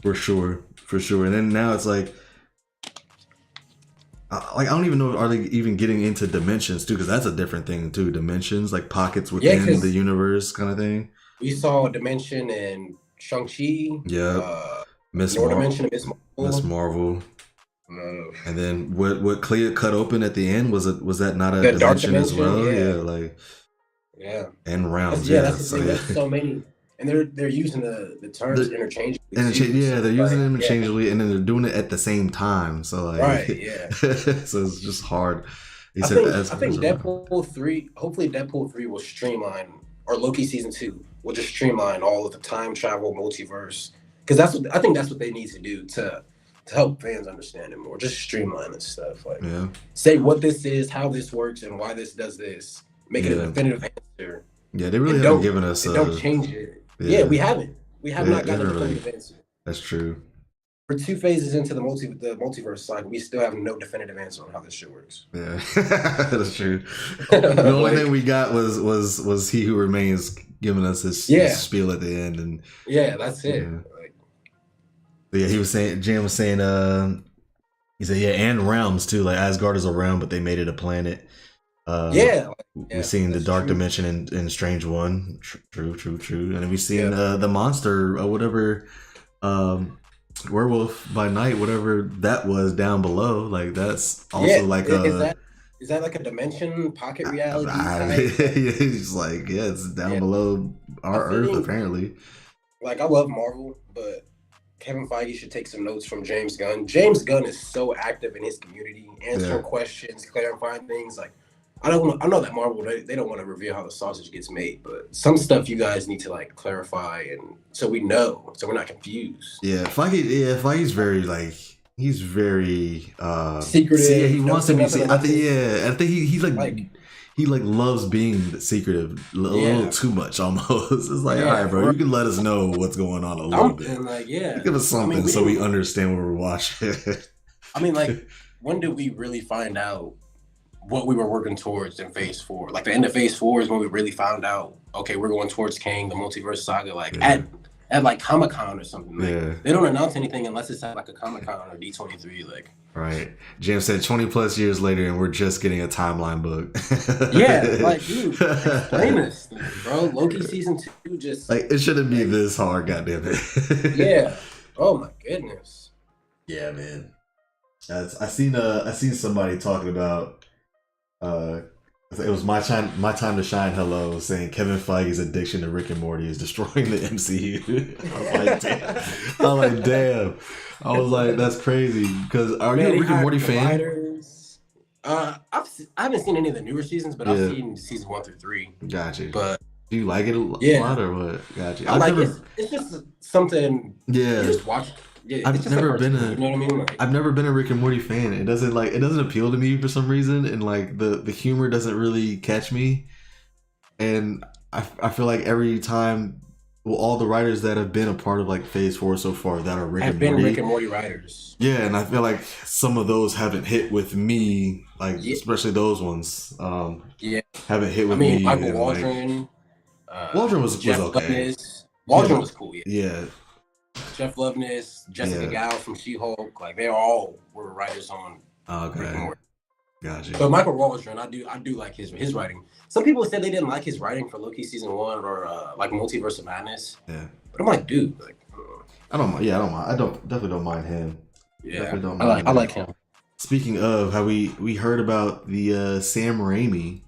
for sure. And then now it's like I don't even know, are they even getting into dimensions too? Because that's a different thing too. Dimensions, like pockets within the universe, kind of thing. We saw a dimension in Shang-Chi. Yeah. Miss Marvel. And then what Clea cut open at the end, was that not a dimension as well? And rounds. That's the thing. There's so many, and they're using the terms interchangeably. They're using them interchangeably, and then they're doing it at the same time. So like, so it's just hard. I think Deadpool 3. Hopefully, Deadpool 3 will streamline, or Loki season 2 will just streamline all of the time travel multiverse, because I think that's what they need to do to help fans understand it more. Just streamline this stuff. Like, say what this is, how this works, and why this does this. Make it a definitive answer. Yeah, they really haven't given us. Don't change it. Yeah, we haven't. We have not gotten a definitive answer. That's true. We're 2 phases into the multiverse cycle. We still have no definitive answer on how this shit works. Yeah, that's true. The only thing we got was He Who Remains giving us his spiel at the end, and that's it. He was saying, Jam was saying, he said, and realms too. Like Asgard is a realm, but they made it a planet. We've seen the dark dimension in Strange One. True. And then we've seen the monster, whatever, werewolf by night, whatever that was down below. Like that's also like is that like a dimension pocket reality? He's like, it's down below our Earth apparently. Like I love Marvel, but Kevin Feige should take some notes from James Gunn. James Gunn is so active in his community, answering questions, clarifying things. Like I know that Marvel, they don't want to reveal how the sausage gets made, but some stuff you guys need to like clarify, and so we know, so we're not confused. Feige's very like, he's very secretive. He wants to be. I think he loves being secretive a little too much almost. It's like, all right, bro, you can let us know what's going on a little bit. Like, give us something so we understand what we're watching. I mean, like, when did we really find out what we were working towards in Phase 4? Like, the end of Phase 4 is when we really found out, okay, we're going towards Kang, the multiverse saga, like, at like Comic-Con or something. Like, they don't announce anything unless it's at, like, a Comic-Con or D23, like. Right. James said 20 plus years later, and we're just getting a timeline book. Yeah, like, dude, explain this thing, bro. Loki season 2 just like it shouldn't be this hard, goddamn it. Yeah. Oh my goodness. Yeah, man. I seen somebody talking about it was my time to shine. Hello, saying Kevin Feige's addiction to Rick and Morty is destroying the MCU. I'm like, damn. I was like, that's crazy. Because are you a Rick and Morty fan? I haven't seen any of the newer seasons, but I've seen season 1 through 3. Gotcha. But do you like it a lot or what? Gotcha. I like it. It's just something. Yeah. You just watch. Yeah, I've never been you know what I mean? Like, I've never been a Rick and Morty fan. It doesn't appeal to me for some reason, and like the humor doesn't really catch me. And I feel like every time, well, all the writers that have been a part of like Phase 4 so far that are Rick and Morty writers. Yeah, and I feel like some of those haven't hit with me, like especially those ones. Haven't hit with me. Michael Waldron. Waldron was okay. Waldron was cool. Yeah. Jeff Loveness, Jessica Gal from She-Hulk, like they all were writers on Rick and Morty. Gotcha. But Michael Waldron, I do like his writing. Some people said they didn't like his writing for Loki season 1 or like Multiverse of Madness. Yeah. But I'm like, dude, like I don't mind. Yeah, I don't mind. Definitely don't mind him. Yeah, I like him. Speaking of how we heard about the Sam Raimi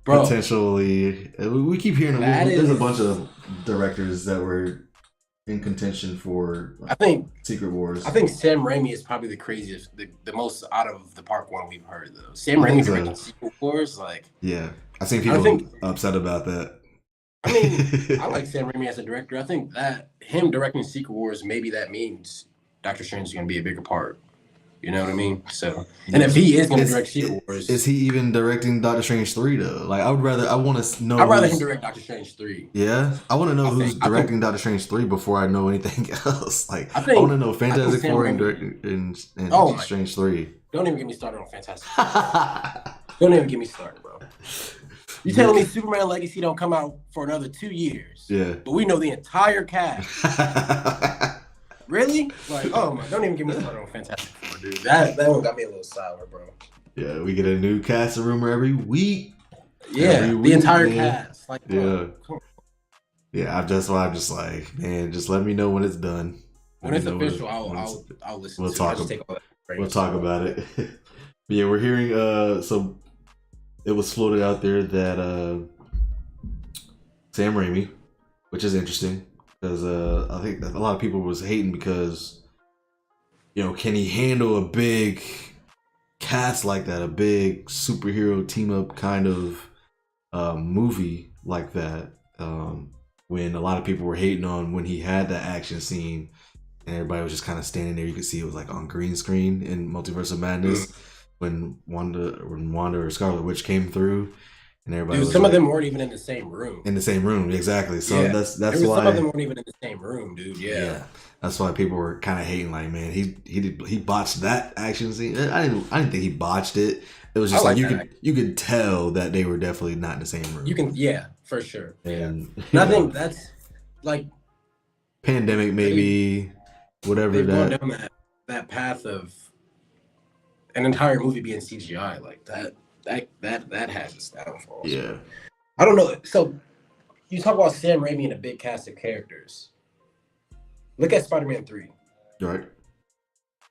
potentially, we keep hearing there's a bunch of directors that were in contention for Secret Wars. I think Sam Raimi is probably the craziest, the most out of the park one we've heard though. Sam Raimi directing Secret Wars, like I've seen people upset about that. I mean, I like Sam Raimi as a director. I think that him directing Secret Wars, maybe that means Doctor Strange is going to be a bigger part. You know what I mean? So, and if he is going to direct Secret Wars, is he even directing Doctor Strange 3 though? Like, I want to know. I'd rather him direct Doctor Strange 3. Yeah, I want to know who's directing Doctor Strange 3 before I know anything else. Like, I want to know Fantastic Four and Strange 3. Don't even get me started on Fantastic Four. Don't even get me started, bro. You telling me Superman Legacy don't come out for another 2 years? Yeah, but we know the entire cast. Really? Like, oh my! Don't even get me started on Fantastic Four, dude. That one got me a little sour, bro. Yeah, we get a new cast rumor every week. Yeah, the entire cast. Like, yeah, yeah. I'm just like, man, just let me know when it's done. When it's official, I'll listen. We'll talk. We'll talk about it. Yeah, we're hearing. So it was floated out there that Sam Raimi, which is interesting. Because I think that a lot of people was hating because, can he handle a big cast like that, a big superhero team up kind of movie like that? When a lot of people were hating on when he had that action scene, and everybody was just kind of standing there. You could see it was like on green screen in Multiverse of Madness when Wanda or Scarlet Witch came through. And everybody some of them weren't even in the same room. Exactly. So that's why some of them weren't even in the same room, dude. Yeah. That's why people were kind of hating, like, man, he botched that action scene. I didn't think he botched it. It was just like you could tell that they were definitely not in the same room. You can, for sure. And I think that's like pandemic, maybe whatever that gone down that path of an entire movie being CGI like that. That has its downfalls. Yeah. I don't know. So you talk about Sam Raimi and a big cast of characters. Look at Spider-Man 3. Right.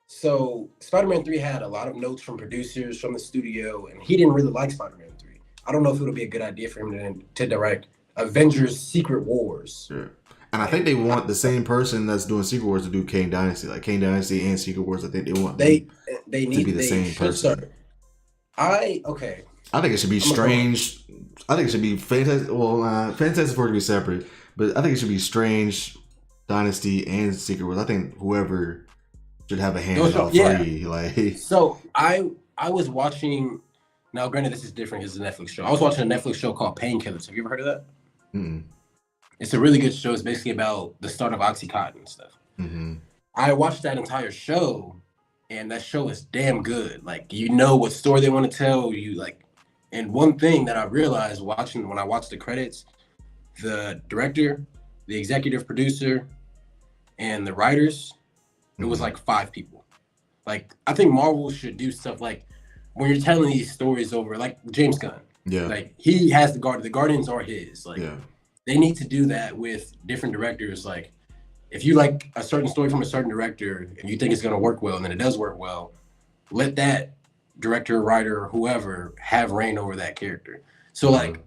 So Spider-Man 3 had a lot of notes from producers from the studio, and he didn't really like Spider-Man 3. I don't know if it would be a good idea for him to direct Avengers Secret Wars. Sure. And I think they want the same person that's doing Secret Wars to do Kang Dynasty. Like Kang Dynasty and Secret Wars, I think they want they need to be the same person. I think it should be Strange. I think it should be Fantastic. Well, Fantastic Four to be separate, but I think it should be Strange, Dynasty, and Secret Wars. I think whoever should have a hand in all three. Like, so I was watching. Now, granted, this is different. It's a Netflix show. I was watching a Netflix show called Painkillers. Have you ever heard of that? Mm-mm. It's a really good show. It's basically about the start of OxyContin and stuff. Mm-hmm. I watched that entire show, and that show is damn good. Like, you know what story they want to tell you. Like, and one thing that I realized watching when I watched the credits, the director, the executive producer, and the writers, it was like 5 people. Like, I think Marvel should do stuff like when you're telling these stories over, like James Gunn. Yeah. Like, he has the Guardians are his. Like, Yeah. they need to do that with different directors. Like, if you like a certain story from a certain director and you think it's going to work well, and then it does work well, let that director, writer, or whoever have reign over that character. So, like,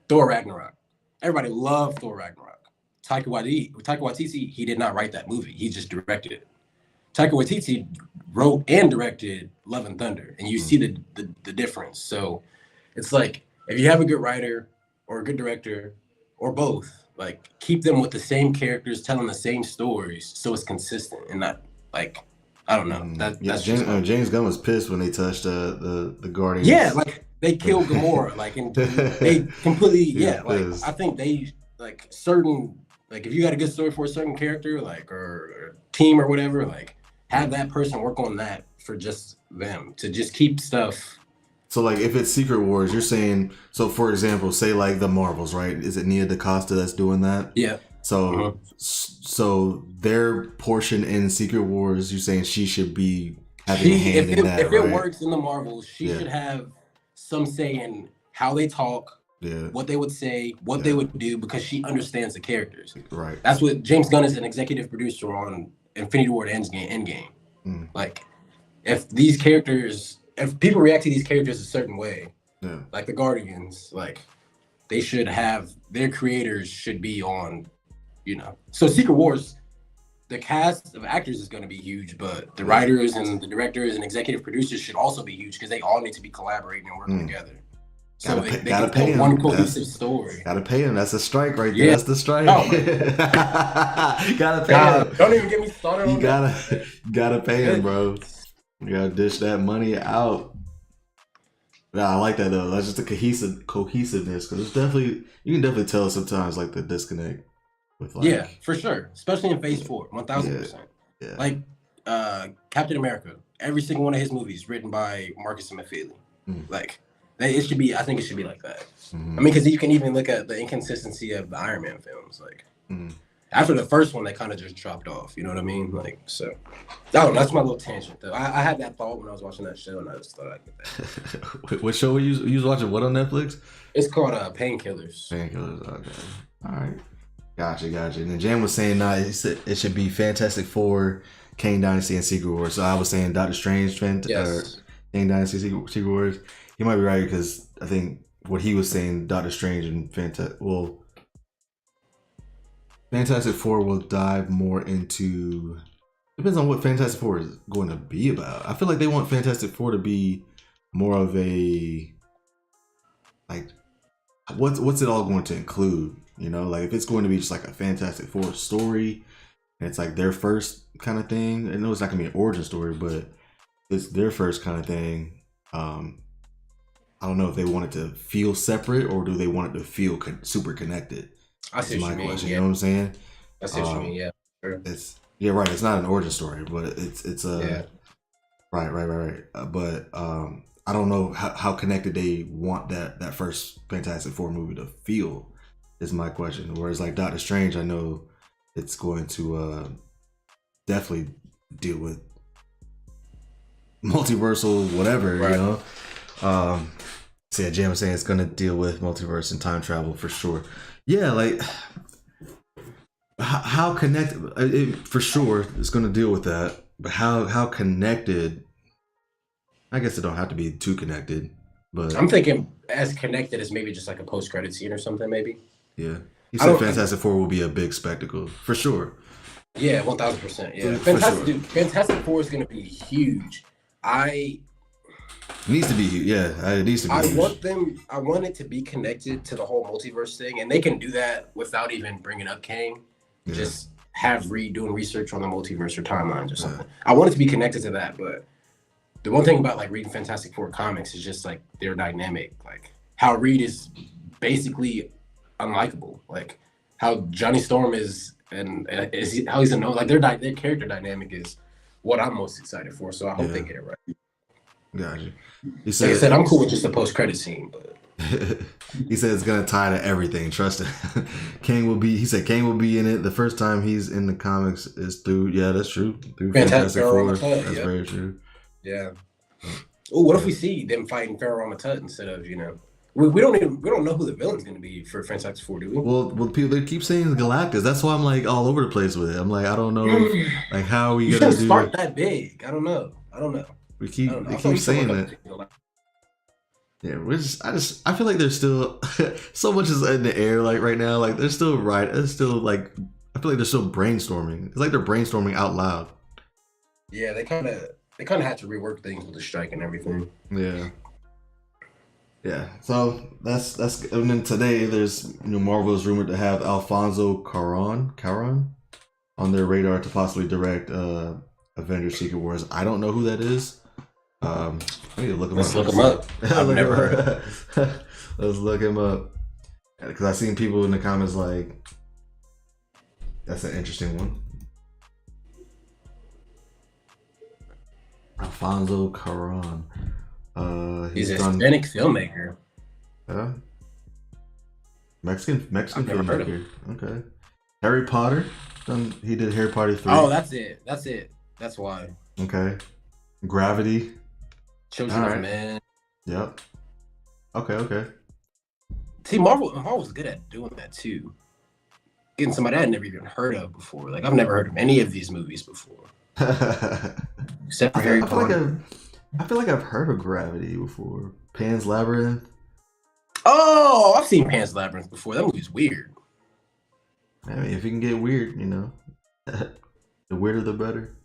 Thor Ragnarok. Everybody loved Thor Ragnarok. Taika Waititi, he did not write that movie. He just directed it. Taika Waititi wrote and directed Love and Thunder, and you see the difference. So it's like, if you have a good writer or a good director or both, like, keep them with the same characters telling the same stories so it's consistent and not like, I don't know. That's James Gunn was pissed when they touched the Guardians. Yeah, like, they killed Gamora, like, and they completely I think they like certain, like, if you got a good story for a certain character, like, or team or whatever, like, have that person work on that for just them to just keep stuff. So, like, if it's Secret Wars, you're saying, so for example, say like the Marvels, right? Is it Nia DaCosta that's doing that? Yeah. So, so their portion in Secret Wars, you're saying she should be having a hand in that, if right? it works in the Marvels, she should have some say in how they talk, what they would say, what they would do, because she understands the characters. Right. That's what James Gunn is, an executive producer on Infinity War Endgame. Like, if people react to these characters a certain way, like the Guardians, like, they should have, their creators should be on, So Secret Wars, the cast of actors is going to be huge, but the writers and the directors and executive producers should also be huge, because they all need to be collaborating and working together. So they can tell one cohesive story. Gotta pay him. That's a strike right there. That's the strike. Oh, gotta pay him. Don't even get me started on that. Gotta pay him, bro. You gotta dish that money out. Yeah, I like that though. That's just the cohesiveness, because it's definitely, you can definitely tell sometimes, like, the disconnect with, like, for sure, especially in Phase 4, 1000%. Yeah. Like, Captain America, every single one of his movies written by Marcus and McFeely. Like, it should be. I think it should be like that. I mean, because you can even look at the inconsistency of the Iron Man films. Like, after the first one, they kind of just dropped off. You know what I mean? Like, so. That's my little tangent, though. I had that thought when I was watching that show, and I just thought I'd get that. What show were you was watching? What on Netflix? It's called Painkillers. Painkillers. Okay. All right. Gotcha. And then Jan was saying, he said it should be Fantastic Four, Kang Dynasty, and Secret Wars. So I was saying Doctor Strange, Kang Dynasty, Secret Wars. He might be right, because I think what he was saying, Doctor Strange and Fantastic Four will dive more into. Depends on what Fantastic Four is going to be about. I feel like they want Fantastic Four to be more of a, like, what's it all going to include? Like, if it's going to be just like a Fantastic Four story, and it's like their first kind of thing. I know it's not gonna be an origin story, but it's their first kind of thing. I don't know if they want it to feel separate, or do they want it to feel super connected? I see what you mean. Question. You know what I'm saying? I see what you mean. Yeah. Sure. It's right. It's not an origin story, but it's a right. But I don't know how connected they want that first Fantastic Four movie to feel. Is my question. Whereas like Doctor Strange, I know it's going to definitely deal with multiversal whatever, right. So yeah, Jam was saying it's going to deal with multiverse and time travel for sure. Yeah, like how connected, for sure it's going to deal with that, but how connected, I guess it don't have to be too connected, but I'm thinking as connected as maybe just like a post-credit scene or something, maybe. Yeah, you said Fantastic Four will be a big spectacle for sure. Yeah, 1000%. Yeah, Fantastic Four is going to be huge. It needs to be huge. Yeah, it needs to be. I want it to be connected to the whole multiverse thing, and they can do that without even bringing up Kang. Yeah. Just have Reed doing research on the multiverse or timelines or something. I want it to be connected to that, but the one thing about like reading Fantastic Four comics is just like their dynamic, like how Reed is basically unlikable, like how Johnny Storm is, and how he's a no, like their character dynamic is what I'm most excited for. So I hope they Yeah, get it right. gotcha. He Like I said said, I'm cool with just the post credit scene, but he said it's gonna tie to everything. Trust him. Kang will be. He said Kang will be in it. The first time he's in the comics is through. Yeah, that's true. Through Fantastic Fantastic Pharaoh Four. Ramatut, That's yep. very true. Yeah. Oh, what if Yeah. we see them fighting Pharaoh Ramatut instead of we don't know who the villain's going to be for Fantastic Four, do we? Well, people they keep saying Galactus. That's why I'm like all over the place with it. I'm like, I don't know, like how are we You gonna shouldn't start do? that big. I don't know. We I keep don't know. they I feel keep like you should saying work up that. to Yeah, I feel like there's still so much is in the air like right now. Like they're still right. It's still like I feel like they're still brainstorming. It's like they're brainstorming out loud. Yeah, they kind of had to rework things with the strike and everything. Yeah. Yeah, so that's and then today there's Marvel is rumored to have Alfonso Cuarón on their radar to possibly direct Avengers Secret Wars. I don't know who that is. I need to look him Let's up. look him up. I've never heard of him. Let's look him up because I've seen people in the comments like that's an interesting one. Alfonso Cuarón. He's a done Hispanic filmmaker. Mexican I've never heard of filmmaker. Okay. Harry Potter. He did Harry Potter 3. Oh, that's it. That's why. Okay. Gravity. Children All right. of Men. Yep. Okay. See, Marvel's good at doing that too. Getting somebody I'd never even heard of before. Like I've never heard of any of these movies before, except for Harry Potter. I feel like I've heard of Gravity before. Pan's Labyrinth. Oh, I've seen Pan's Labyrinth before. That movie's weird. I mean, if you can get weird, the weirder the better.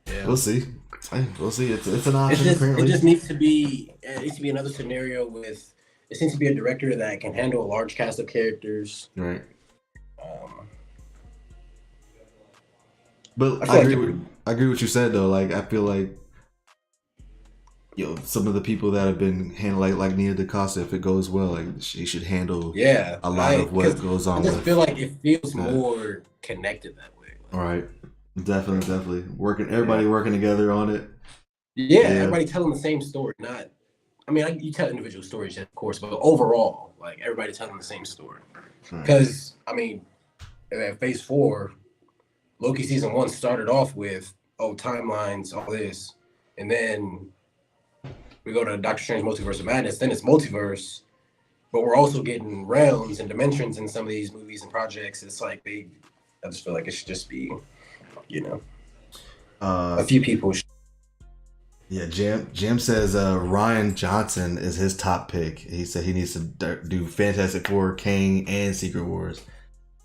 Yeah, we'll see. We'll see. It's an option. It just needs to be. It needs to be another scenario with. It seems to be a director that can handle a large cast of characters. Right. But I agree with what you said though. Like I feel like some of the people that have been handled like Nia DaCosta, if it goes well, like she should handle a lot of what goes on. I just feel like it feels more connected that way. All right. Definitely. Everybody working together on it. Yeah, everybody telling the same story. You tell individual stories, of course, but overall, like everybody telling the same story. Because at Phase 4, Loki season 1 started off with timelines, all this, and then we go to Doctor Strange Multiverse of Madness. Then it's multiverse, but we're also getting realms and dimensions in some of these movies and projects. It's like I just feel like it should just be, a few people. Yeah, Jim says Ryan Johnson is his top pick. He said he needs to do Fantastic Four, Kang, and Secret Wars.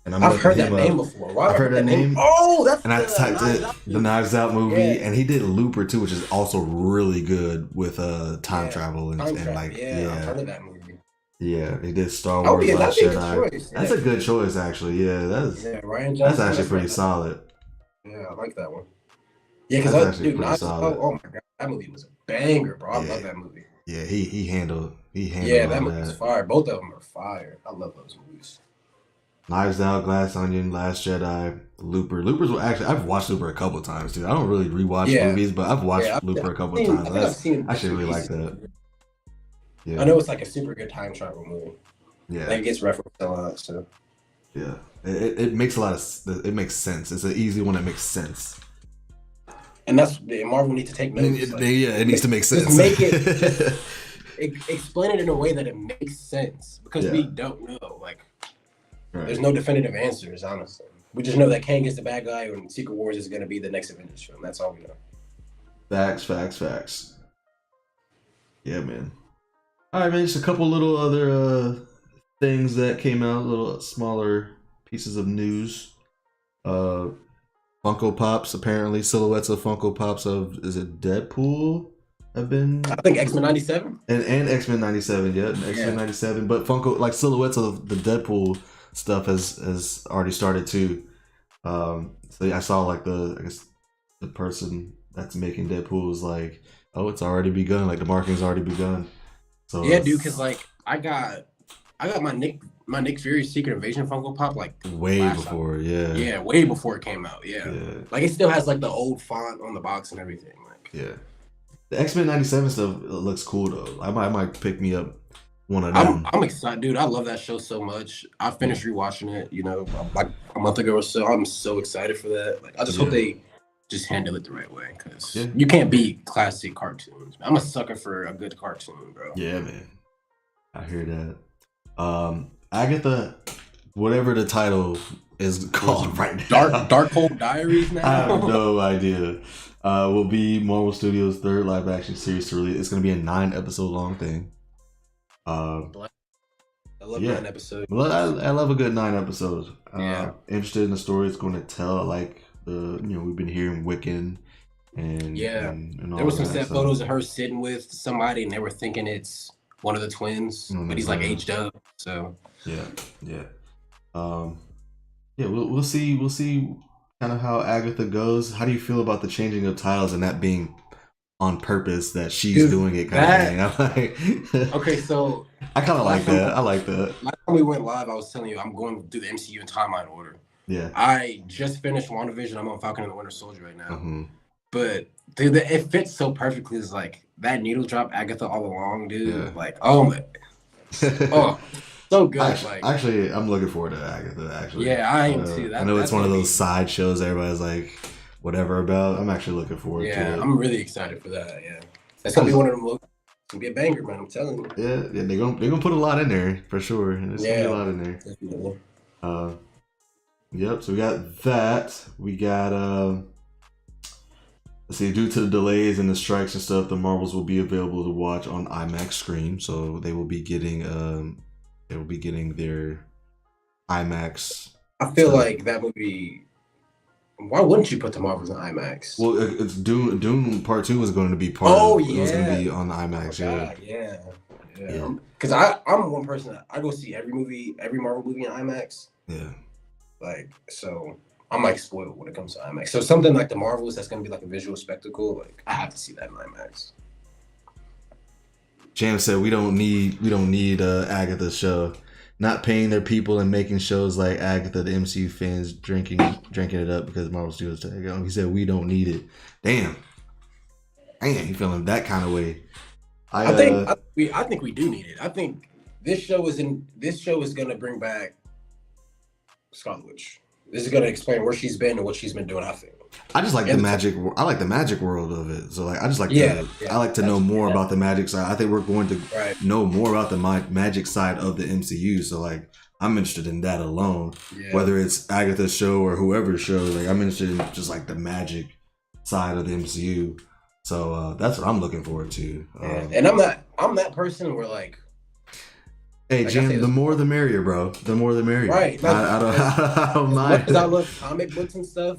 And I've heard that name before. I've heard that name. Oh, that's I typed it, the Knives Out movie, and he did Looper too, which is also really good with time travel and I've heard of that movie. Yeah, he did Star Wars Last Jedi. That's a good choice, actually. Yeah, Ryan Johnson. That's actually pretty solid. Yeah, I like that one. Yeah, because Knives Out. Oh my god, that movie was a banger, bro. I love that movie. Yeah, he handled. Yeah, that movie's fire. Both of them are fire. I love those movies. Knives Out, Glass Onion, Last Jedi, Looper. Looper's I've watched Looper a couple times, dude. I don't really rewatch movies, but I've watched Looper a couple times. I actually really like that. Yeah. I know it's like a super good time travel movie. Yeah. Like it gets referenced a lot, so. Yeah. It makes it makes sense. It's an easy one that makes sense. And that's Marvel needs to take notes. It needs to make sense. Just make it explain it in a way that it makes sense. Because we don't know. There's no definitive answers, honestly. We just know that Kang is the bad guy and Secret Wars is going to be the next Avengers film. That's all we know. Facts. Yeah, man. All right, man. Just a couple little other things that came out, little smaller pieces of news. Funko Pops, apparently silhouettes of Funko Pops is it Deadpool have been? I think X-Men 97. And X-Men 97, X-Men 97. But Funko, like silhouettes of the Deadpool stuff has already started too. So I saw the person that's making Deadpool was like, oh, it's already begun. Like the marketing's already begun. So yeah, dude, because I got my Nick my Nick Fury Secret Invasion Funko Pop like Way last time. before, yeah. Yeah, way before it came out. Yeah. Like it still has like the old font on the box and everything. Like yeah. The X-Men 97 stuff looks cool though. I might pick me up one of them. I'm excited, dude. I love that show so much. I finished rewatching it, like a month ago or so. I'm so excited for that. Like I just hope they just handle it the right way because you can't beat classic cartoons. I'm a sucker for a good cartoon, bro. Yeah, man. I hear that. Agatha, whatever the title is called right now. Darkhold Diaries now? I have no idea. Will be Marvel Studios' third live action series to release. It's going to be a 9-episode long thing. I love 9 episodes. I love a good 9 episodes. Yeah. Interested in the story it's going to tell. Like we've been hearing Wiccan and and all there was some set photos of her sitting with somebody and they were thinking it's one of the twins, but he's like aged up. So we'll see kind of how Agatha goes. How do you feel about the changing of titles and that being on purpose, that she's doing it kind of thing? Okay, so I kind of like that. I like that. Last time we went live, I was telling you I'm going through the MCU in timeline order. Yeah. I just finished WandaVision. I'm on Falcon and the Winter Soldier right now. Mm-hmm. But dude, it fits so perfectly. It's like that needle drop Agatha all along, dude. Yeah. Like, oh my, so good. Actually, I'm looking forward to Agatha. Actually, yeah, I am too. I know it's one of those side shows everybody's like, whatever about. I'm actually looking forward to it. Yeah, I'm really excited for that. Yeah, that's gonna be one of them. It's gonna be a banger, man. I'm telling you. Yeah, they're gonna put a lot in there for sure. There's gonna be a lot in there. Definitely. Yep. So we got that. We got let's see. Due to the delays and the strikes and stuff, the Marvels will be available to watch on IMAX screen. So they will be getting their IMAX. I feel like that would be. Why wouldn't you put the Marvels on IMAX? Well, it's Dune Part 2 was going to be part. It was going to be on the IMAX. Yeah. Because I'm one person that I go see every Marvel movie on IMAX. Yeah. Like, so I'm like spoiled when it comes to IMAX. So something like the Marvels that's gonna be like a visual spectacle, like I have to see that in IMAX. Jam said we don't need Agatha's show. Not paying their people and making shows like Agatha, the MCU fans drinking it up because Marvel Studios tag on. He said we don't need it. Damn, you feeling that kind of way? I think we do need it. I think this show is gonna bring back Scarlet Witch. This is gonna explain where she's been and what she's been doing. I just like the magic. I like the magic world of it. So like, I just like I like to know more about the magic side. I think we're going to know more about the magic side of the MCU. So like, I'm interested in that alone. Yeah. Whether it's Agatha's show or whoever's show, like I'm interested in just like the magic side of the MCU. So that's what I'm looking forward to. And I'm that person where like. Hey, Jim, the more the merrier, bro. The more the merrier. Right. Like, I don't mind. Because I love comic books and stuff.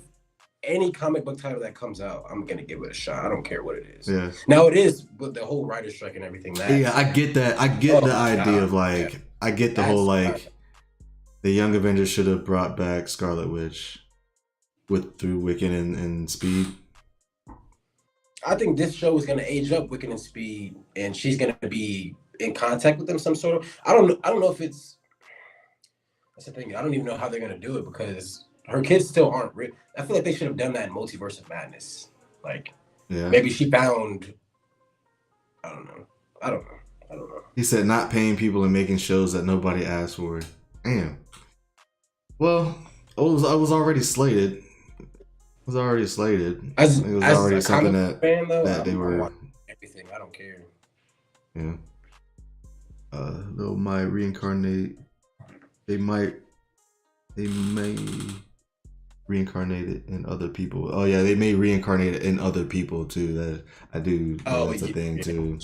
Any comic book title that comes out, I'm going to give it a shot. I don't care what it is. Yeah. Now, it is with the whole writer's strike and everything. I get that. I get the idea of like, I get the whole like, the Young Avengers should have brought back Scarlet Witch through Wiccan and Speed. I think this show is going to age up Wiccan and Speed, and she's going to be in contact with them some sort of. I don't know if it's. That's the thing. I don't even know how they're gonna do it because her kids still aren't real. I feel like they should have done that in Multiverse of Madness. Like, maybe she found. I don't know. He said not paying people and making shows that nobody asked for. Damn. Well, it was already slated. It was already slated. It was already something that they were. Everything. I don't care. Yeah. They may reincarnate. They may reincarnate it in other people. Oh yeah, they may reincarnate it in other people too. That I do. That's a thing too.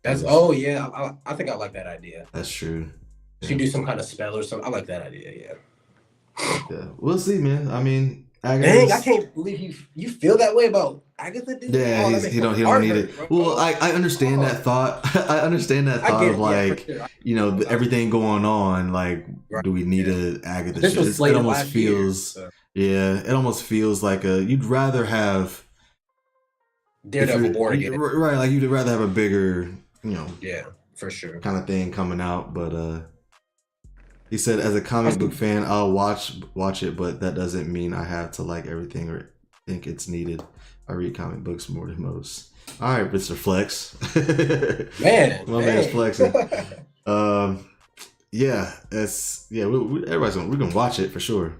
That's I think I like that idea. That's true. She do some kind of spell or something. I like that idea. Yeah, we'll see, man. I mean, dang, I can't believe you feel that way about Agatha, dude. Yeah, he don't need it. Bro. Well, I understand that thought. I understand that thought of like, sure. Everything going on. Like, do we need a Agatha? This it almost feels, it almost feels like you'd rather have Daredevil born again, right? Like you'd rather have a bigger, for sure, kind of thing coming out. But He said, as a comic book fan, I'll watch it, but that doesn't mean I have to like everything or think it's needed. I read comic books more than most. All right, Mr. Flex. Man, my man's flexing. Yeah, we're gonna watch it for sure.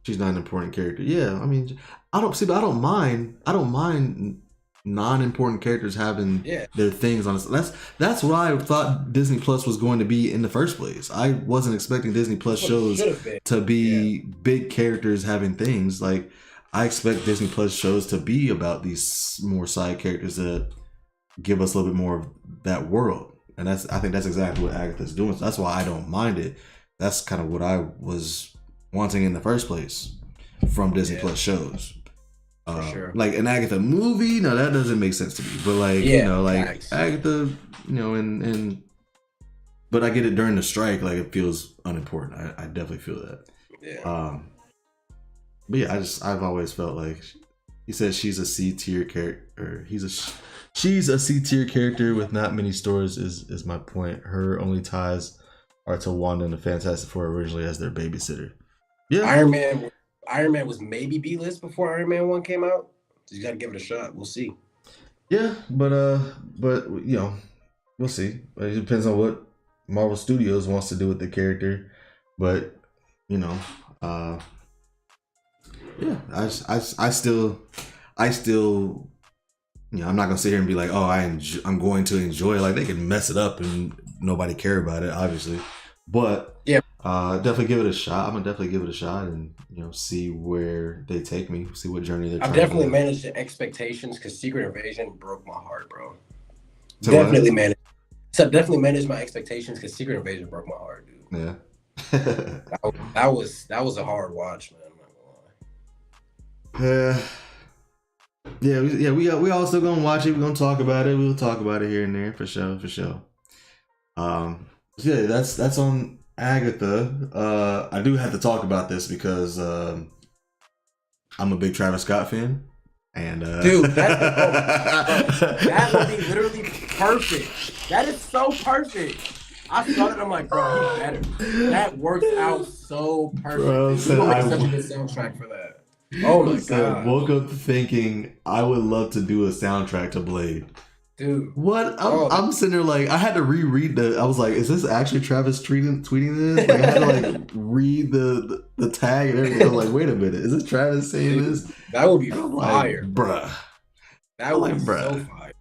She's not an important character. Yeah, I mean, I don't mind non-important characters having their things on us. That's what I thought Disney Plus was going to be in the first place. I wasn't expecting Disney Plus shows to be big characters having things. Like, I expect Disney Plus shows to be about these more side characters that give us a little bit more of that world. And I think that's exactly what Agatha's doing. So that's why I don't mind it. That's kind of what I was wanting in the first place from Disney Plus shows. For sure. Like an Agatha movie, no, that doesn't make sense to me. But like, facts. Agatha, but I get it during the strike, like it feels unimportant. I definitely feel that. Yeah. But yeah, I've always felt like he says she's a C tier character. She's a C tier character with not many stories. Is my point. Her only ties are to Wanda and the Fantastic Four originally as their babysitter. Yeah, Iron Man was maybe B-list before Iron Man 1 came out. So you got to give it a shot. We'll see. Yeah, but we'll see. It depends on what Marvel Studios wants to do with the character. But I still, I'm not gonna sit here and be like, oh, I'm going to enjoy it. Like, they can mess it up and nobody care about it, obviously. But definitely give it a shot. I'm gonna definitely give it a shot and see where they take me, see what journey they're. I've definitely managed the expectations because Secret Invasion broke my heart, bro. So definitely managed. So I've definitely managed my expectations because Secret Invasion broke my heart, dude. Yeah. that was a hard watch, man. I'm not gonna lie. We all still gonna watch it. We're gonna talk about it. We'll talk about it here and there for sure. That's on Agatha. I do have to talk about this because I'm a big Travis Scott fan, and dude, that would be literally perfect. That is so perfect. I saw it. I'm like, bro, he's better. That works out so perfect. Bro, such a good soundtrack for that. Oh my god! Woke up thinking I would love to do a soundtrack to Blade. Dude, what? I'm sitting there like I had to reread I was like, is this actually Travis tweeting this? Like, I had to like read the tag and everything. I was like, wait a minute, is this Travis saying this? That would be fire, bruh. That would be so fire.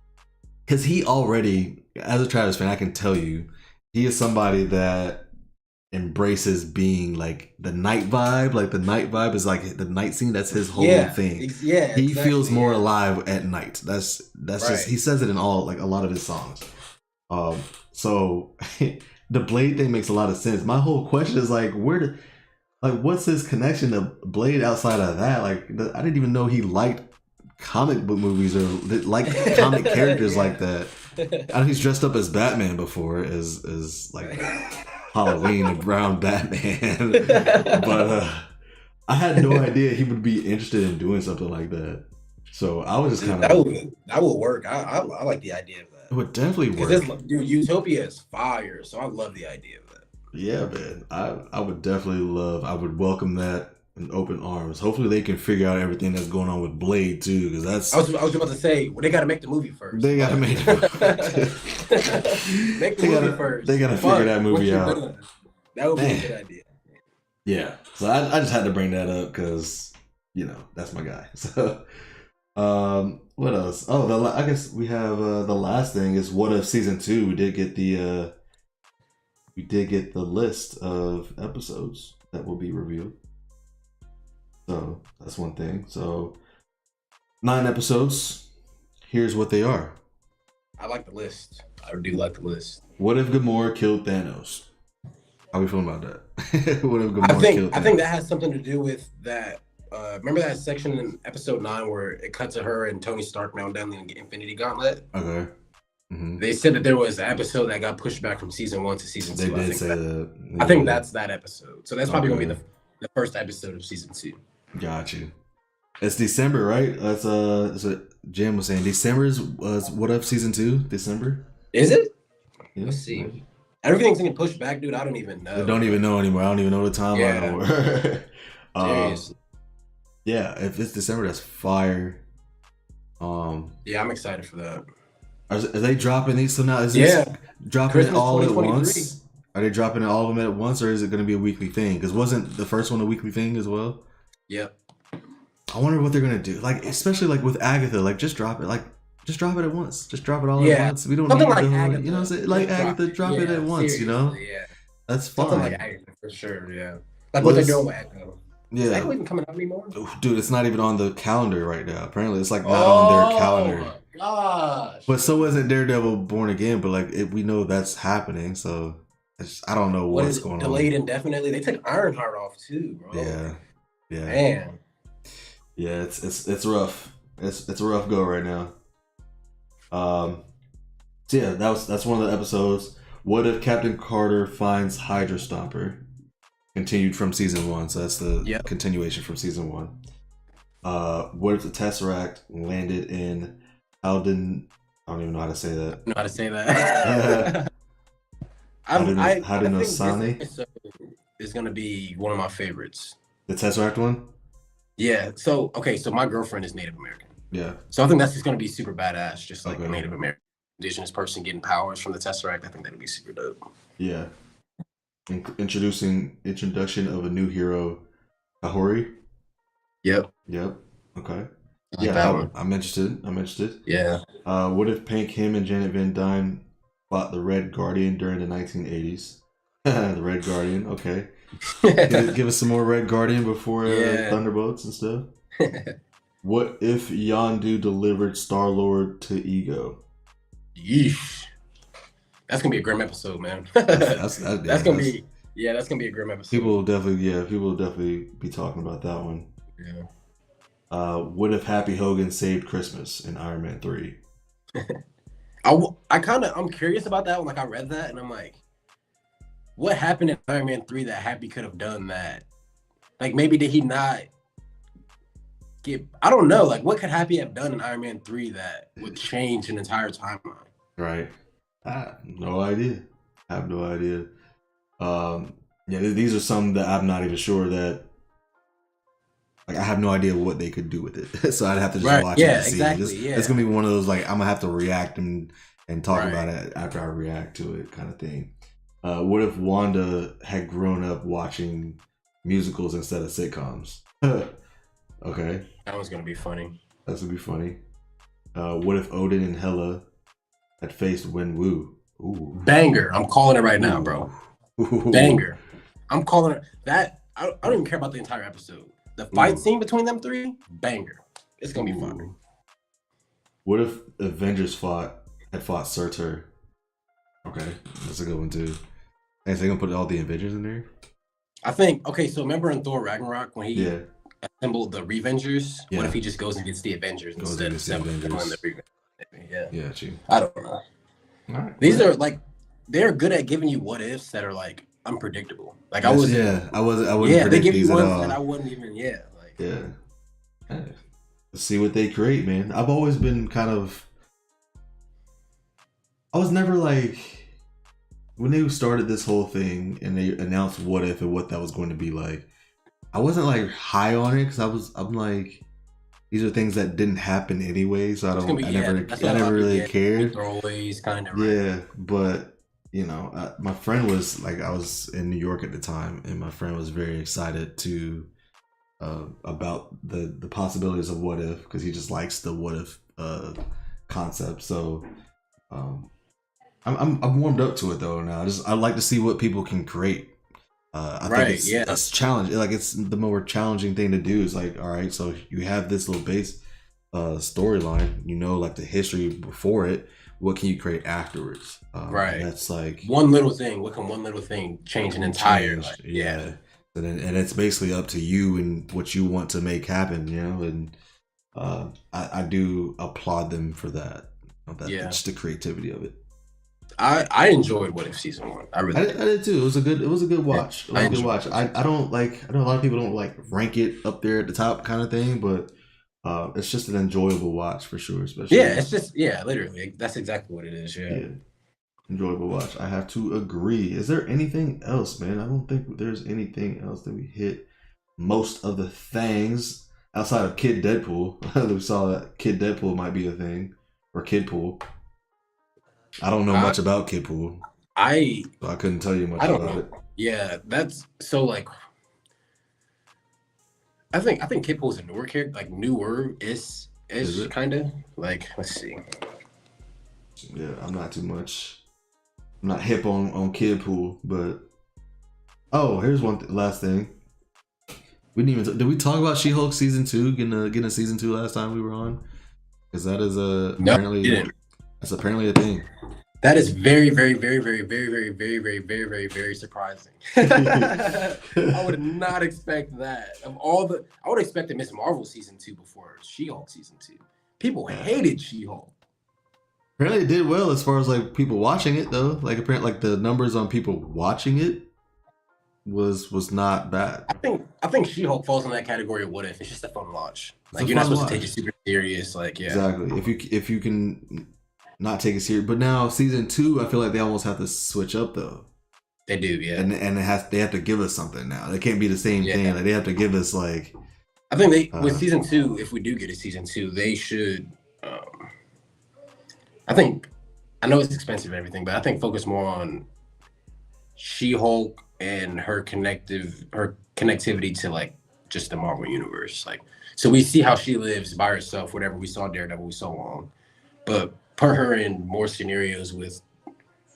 Because he already, as a Travis fan, I can tell you, he is somebody that embraces being like the night vibe. Like, the night vibe is like the night scene. That's his whole thing. Yeah, he feels more alive at night. That's right. Just, he says it in a lot of his songs. So the Blade thing makes a lot of sense. My whole question is like, what's his connection to Blade outside of that? Like, I didn't even know he liked comic book movies or like comic characters like that. I know he's dressed up as Batman before, as like Halloween, the brown Batman. But I had no idea he would be interested in doing something like that. So I was just kind of that would work. I like the idea of that. It would definitely work. Dude, Utopia is fire, so I love the idea of that. Yeah, man. I would definitely I would welcome that in open arms. Hopefully they can figure out everything that's going on with Blade too, because that's. I was about to say, they got to make the movie first. They got to make the movie. Make the movie first. They got to figure that movie out. That would be a good idea. Yeah, so I just had to bring that up because that's my guy. So, what else? Oh, I guess we have the last thing is What If Season 2. We did get the list of episodes that will be revealed. So that's one thing. So 9 episodes. Here's what they are. I like the list. I do like the list. What if Gamora killed Thanos? How are we feeling about that? What if Gamora killed Thanos? I think that has something to do with that. Remember that section in episode 9 where it cut to her and Tony Stark melting down the Infinity Gauntlet? Okay. Mm-hmm. They said that there was an episode that got pushed back from season 1 to season 2. They did say that. I think that's that episode. So that's probably going to be the first episode of season 2. Got you. It's December, right? That's what Jam was saying. December was What If Season 2? December? Is it? Yeah. Let's see. Everything's getting pushed back, dude. I don't even I know. don't even know anymore. I don't even know the timeline no Yeah, more. seriously. Yeah, if it's December, that's fire. Yeah, I'm excited for that. Are they dropping these? So now is this Yeah, dropping it Christmas all at 2023. once? Are they dropping it all of them at once, or is it going to be a weekly thing? Because wasn't the first one a weekly thing as well? Yep. I wonder what they're gonna do. Like, especially like with Agatha, like just drop it. Like, just drop it at once. Just drop it all at Yeah, once. We don't something need like the whole. You know what I'm Agatha. saying? Like Just drop Agatha, it. drop it at Yeah, once. You know, seriously. Yeah, that's something like fine. Agatha for sure. Yeah, like what What they're doing is? with Echo. Is Yeah, Echo even coming out anymore? oof, dude, it's not even on the calendar right now. Apparently, it's like not on their Oh calendar. my gosh, But so dude. isn't Daredevil Born Again. But like, we know that's happening. So I don't know What what's is it? going on. Delayed indefinitely? They took Ironheart off too, bro. Yeah, yeah, Man. yeah. It's rough. It's a rough go right now. Um, So yeah, that's one of the episodes. What if Captain Carter finds Hydra Stomper? Continued from season 1, so that's the Yep. continuation from season 1. What if the Tesseract landed in Alden? I don't even know how to say that. I know how to say that. I think this Harunosani? episode is gonna be one of my favorites. The Tesseract one? Yeah. So okay. So my girlfriend is Native American. Yeah. So I think that's just gonna be super badass. Just like Okay. a Native American indigenous person getting powers from the Tesseract. I think that'd be super dope. Yeah. Introduction of a new hero, Kahori. Yep. Yep. Okay. I like that one. I'm interested. I'm interested. Yeah. What if Hank Pym and Janet Van Dyne fought the Red Guardian during the 1980s? The Red Guardian, okay. Give us some more Red Guardian before Thunderbolts and stuff. What if Yondu delivered Star Lord to Ego? Yeesh. That's gonna be a grim episode, man. That's gonna be a grim episode. People will definitely be talking about that one. Yeah. What if Happy Hogan saved Christmas in Iron Man 3? I'm curious about that one. Like I read that and I'm like, what happened in Iron Man 3 that Happy could have done that? Like maybe did he not I don't know. Like what could Happy have done in Iron Man 3 that would change an entire timeline? Right. I have no idea. Yeah, these are some that I'm not even sure that. Like I have no idea what they could do with it, so I'd have to just watch it to see. Exactly. It's gonna be one of those like I'm gonna have to react and talk Right. about it after I react to it, kind of thing. What if Wanda had grown up watching musicals instead of sitcoms? Okay, That one's gonna be funny. that's gonna be funny. What if Odin and Hela had faced Wen Wu? Ooh, Banger. I'm calling it right now, bro. Ooh. Banger. I'm calling it that. I don't even care about the entire episode. The fight scene between them three, banger. It's gonna be fun. What if Avengers had fought Surtur? Okay, that's a good one too. And so they gonna put all the Avengers in there? I think. Okay, so remember in Thor Ragnarok when he Yeah. assembled the Revengers? Yeah. What if he just goes and gets the Avengers Goes instead and of gets the assembling Avengers. the Revengers? Yeah. Yeah, true. I don't know. All right. These are like they're good at giving you what ifs that are like unpredictable. Like I wouldn't predict they give these you at ones all. that I wouldn't even like Yeah. Hey, let's see what they create, man. I've always been I was never like when they started this whole thing and they announced what if and what that was going to be like. I wasn't like high on it because I'm like these are things that didn't happen anyway, so I never really cared. Throwaways kind of. Yeah, but you know, my friend was like, I was in New York at the time, and my friend was very excited to about the possibilities of what if because he just likes the what if concept. So I'm warmed up to it though now. I like to see what people can create. I think it's challenging. Like it's the more challenging thing to do is like, all right, so you have this little base storyline, you know, like the history before it. What can you create afterwards? Right. That's like one little thing. What can one little thing change an entire? Like, yeah. And it's basically up to you and what you want to make happen, you know. And I do applaud them for that. Just the creativity of it. I enjoyed What If season 1. I did too. It was a good watch. I don't like. I know a lot of people don't like rank it up there at the top kind of thing, but it's just an enjoyable watch for sure. Especially it's just literally that's exactly what it is. Yeah. enjoyable watch. I have to agree. Is there anything else, man? I don't think there's anything else that we hit most of the things outside of Kid Deadpool. We saw that Kid Deadpool might be a thing, or Kidpool. I don't know I much about Kidpool, I so I couldn't tell you much I don't about know. it. Yeah, that's so like I think Kid Pool's a newer character, like newer Is is it? kind of like let's see. Yeah, I'm not too much. I'm not hip on Kidpool, but oh, here's last thing. We didn't even did we talk about She-Hulk season 2 getting a season 2 last time we were on? Because that is No, you didn't. that's apparently a thing. That is very, very, very, very, very, very, very, very, very, very, very surprising. I would not expect that. I would expect a Miss Marvel season 2 before She-Hulk season 2. People hated She-Hulk. Apparently, it did well as far as like people watching it though. Like apparently, like the numbers on people watching it was not bad. I think She-Hulk falls in that category of what if. It's just a fun watch. It's Like a you're not fun supposed to take watch. it super serious. Like yeah, Exactly. If you can not take it serious, but now season 2, I feel like they almost have to switch up though, they do. Yeah, and they have to give us something now. They can't be the same yeah. thing. Like they have to give us like I think they with uh, season 2, if we do get a season 2, they should. I think I know it's expensive and everything, but I think focus more on She-Hulk and her connectivity to like just the Marvel universe. Like, so we see how she lives by herself. Whatever we saw Daredevil, we saw long, but put her in more scenarios with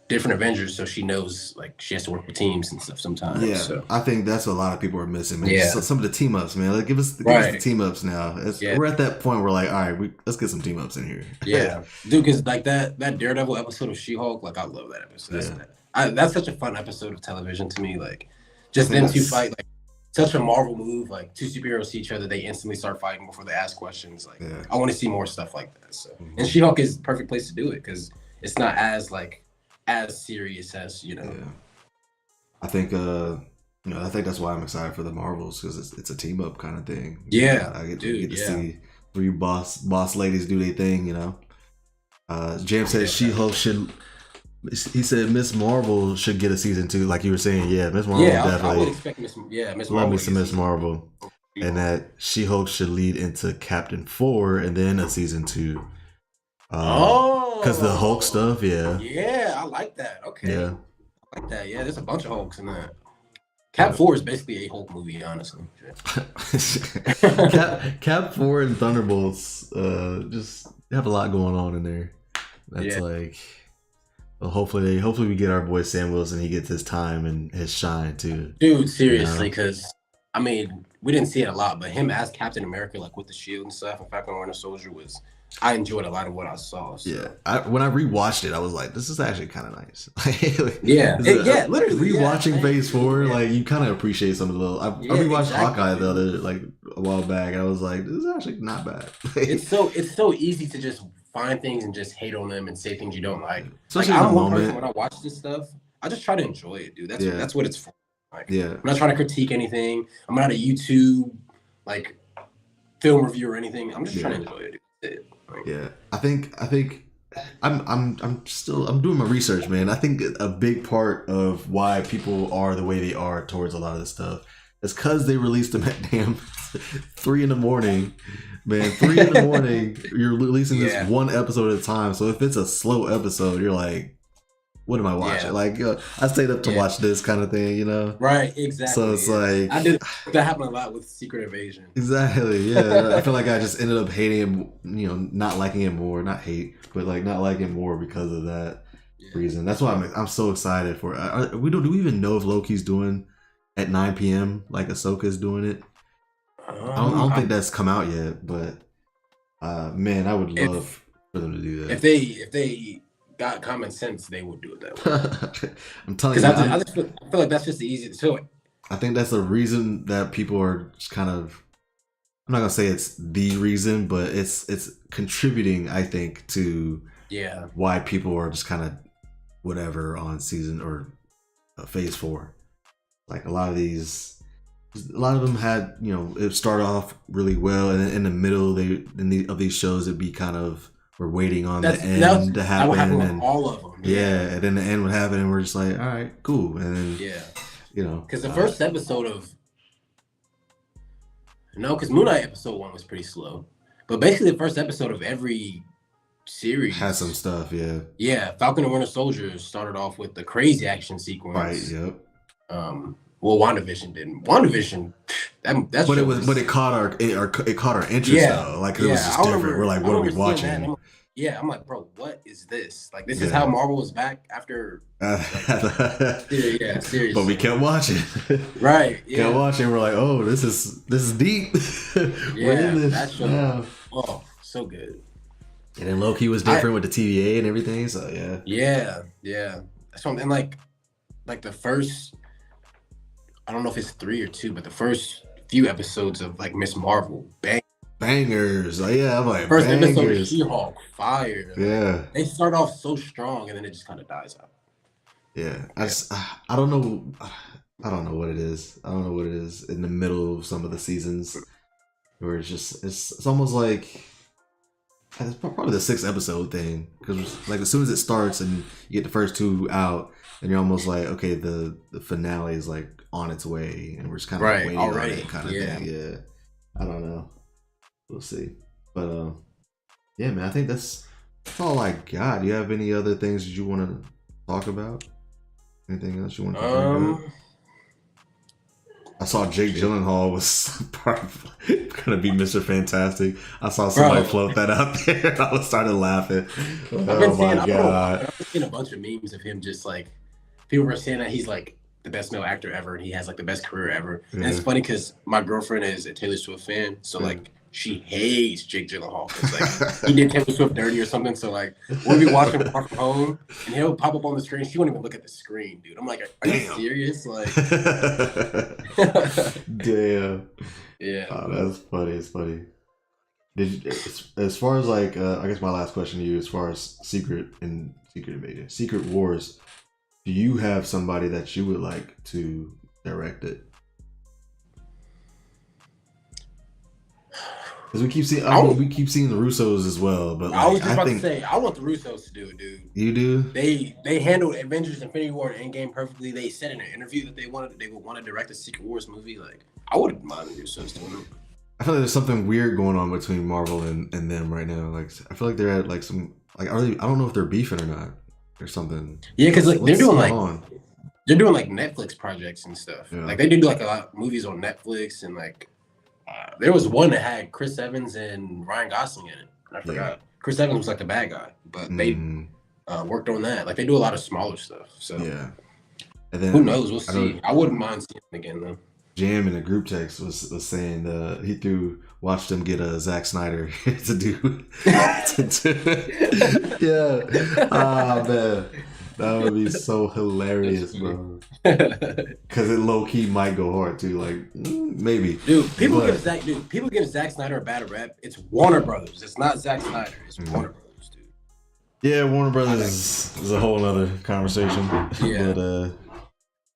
different Avengers, so she knows like she has to work with teams and stuff sometimes. yeah. So I think that's what a lot of people are missing, man. yeah, Some of the team ups, man. Like give us the right. team ups now. Yeah, We're at that point where like, all right, let's get some team ups in here. yeah, dude. Because like that Daredevil episode of She-Hulk, like I love that episode. That's such a fun episode of television to me. Like just them two fight, like such a Marvel move. Like two superheroes see each other, they instantly start fighting before they ask questions. Like I want to see more stuff like that. So and She-Hulk is the perfect place to do it because it's not as serious as Yeah. I think I think that's why I'm excited for the Marvels because it's a team up kind of thing. Yeah, I get dude, to see 3 boss ladies do their thing. Jam said She-Hulk should. He said Miss Marvel should get a season 2, like you were saying. Yeah, Miss Marvel definitely. I would expect Miss Marvel. Love me some Miss Marvel, and that She-Hulk should lead into Captain 4 and then a season 2. Because the Hulk stuff, yeah, I like that. Okay, yeah, I like that. Yeah, there's a bunch of Hulks in that. Cap 4 is basically a Hulk movie, honestly. Cap 4 and Thunderbolts just have a lot going on in there. That's like, well, hopefully we get our boy Sam Wilson. He gets his time and his shine too. Dude, seriously, because I mean, we didn't see it a lot, but him as Captain America, like with the shield and stuff, and Falcon Winter Soldier I enjoyed a lot of what I saw. So. Yeah, when I rewatched it, I was like, "This is actually kind of nice." Literally. Rewatching Phase 4, like you kind of appreciate some of the little. I rewatched Hawkeye the other like a while back, and I was like, "This is actually not bad." It's so easy to just find things and just hate on them and say things you don't like. Especially I'm one person when I watch this stuff, I just try to enjoy it, dude. That's what it's for. Like, I'm not trying to critique anything. I'm not a YouTube like film review or anything. I'm just trying to enjoy it. Dude. Yeah, I think I'm doing my research, man. I think a big part of why people are the way they are towards a lot of this stuff is because they released them at damn 3 in the morning, man. 3 in the morning, you're releasing this one episode at a time. So if it's a slow episode, you're like, what am I watching? Like, I stayed up to watch this kind of thing, Right, exactly. So it's like that happened a lot with Secret Invasion. Exactly, yeah. I feel like I just ended up hating him, not liking him more, not hate, but like not liking him more because of that reason. That's why I'm so excited for it. Do we even know if Loki's doing at 9 p.m. like Ahsoka's doing it? I don't think that's come out yet, but man, I would love for them to do that. If they got common sense, they would do it that way. I'm telling you, I feel like that's just the easiest to do it. I think that's the reason that people are just kind of. I'm not gonna say it's the reason, but it's contributing, I think, to why people are just kind of whatever on season or phase 4. Like a lot of them had it start off really well, and then in the middle of these shows it'd be kind of we're waiting on That's the end to that would happen, happen with and all of them. and then the end would happen, and we're just like, all right, cool, and then because the first episode of because Moon Knight episode 1 was pretty slow, but basically the first episode of every series had some stuff, Falcon and Winter Soldier started off with the crazy action sequence, right, yep. Well, WandaVision didn't. WandaVision, that's but it caught our interest though. Like it was just different. We're like, what are we watching? I'm like, bro, what is this? Like, this is how Marvel was back after. Seriously. But we kept watching. Right. Yeah. Kept watching. We're like, oh, this is deep. We're in this. That show. Yeah. Oh, so good. And then Loki was different with the TVA and everything. So yeah. That's what, and like the first. I don't know if it's 3 or 2, but the first few episodes of like Miss Marvel, bangers. I'm like first bangers. episode of She-Hulk, fire. Yeah, they start off so strong and then it just kind of dies out. Yeah, I don't know. I don't know what it is. I don't know what it is in the middle of some of the seasons where it's almost like it's probably the 6th episode thing, because like as soon as it starts and you get the first 2 out, and you're almost like, okay, the finale is like on its way, and we're just kind of waiting already on it, kind of thing. Yeah, I don't know. We'll see. But yeah, man, I think that's all I got. Do you have any other things that you want to talk about? Anything else you want to talk about? I saw Jake Gyllenhaal was gonna be Mr. Fantastic. I saw somebody float that out there, and I started laughing. I've seen a bunch of memes of him, just like people were saying that he's like the best male actor ever, and he has like the best career ever. Yeah. And it's funny because my girlfriend is a Taylor Swift fan, so like she hates Jake Gyllenhaal because like he did Taylor Swift dirty or something. So like we'll be watching Far From Home, and he'll pop up on the screen. She won't even look at the screen, dude. I'm like, are you serious? Like, damn. Yeah. Oh, that's funny. It's funny. As far as like, I guess my last question to you, as far as Secret Wars, do you have somebody that you would like to direct it? Because we keep seeing the Russos as well, but like, I was just about to say, I want the Russos to do it, dude. You do? They handled Avengers: Infinity War and Endgame perfectly. They said in an interview that they would want to direct a Secret Wars movie. Like, I wouldn't mind the Russos doing it. I feel like there's something weird going on between Marvel and them right now. Like, I feel like they're at like some like, are they? I don't know if they're beefing or not, or something. Yeah, because like they're doing like Netflix projects and stuff. Yeah. Like they do like a lot of movies on Netflix, and like there was one that had Chris Evans and Ryan Gosling in it. I forgot. Yeah. Chris Evans was like the bad guy, but they worked on that. Like they do a lot of smaller stuff. So yeah. And then, who knows? We'll see. I wouldn't mind seeing him again though. Jam in the group text was saying he watched them get a Zack Snyder to do. Yeah. Oh man, that would be so hilarious, bro. Because it low key might go hard too. Like maybe. Dude, people give Zack Snyder a bad rep. It's Warner Brothers. It's not Zack Snyder. It's Warner Brothers, dude. Yeah, Warner Brothers is a whole other conversation. Yeah. But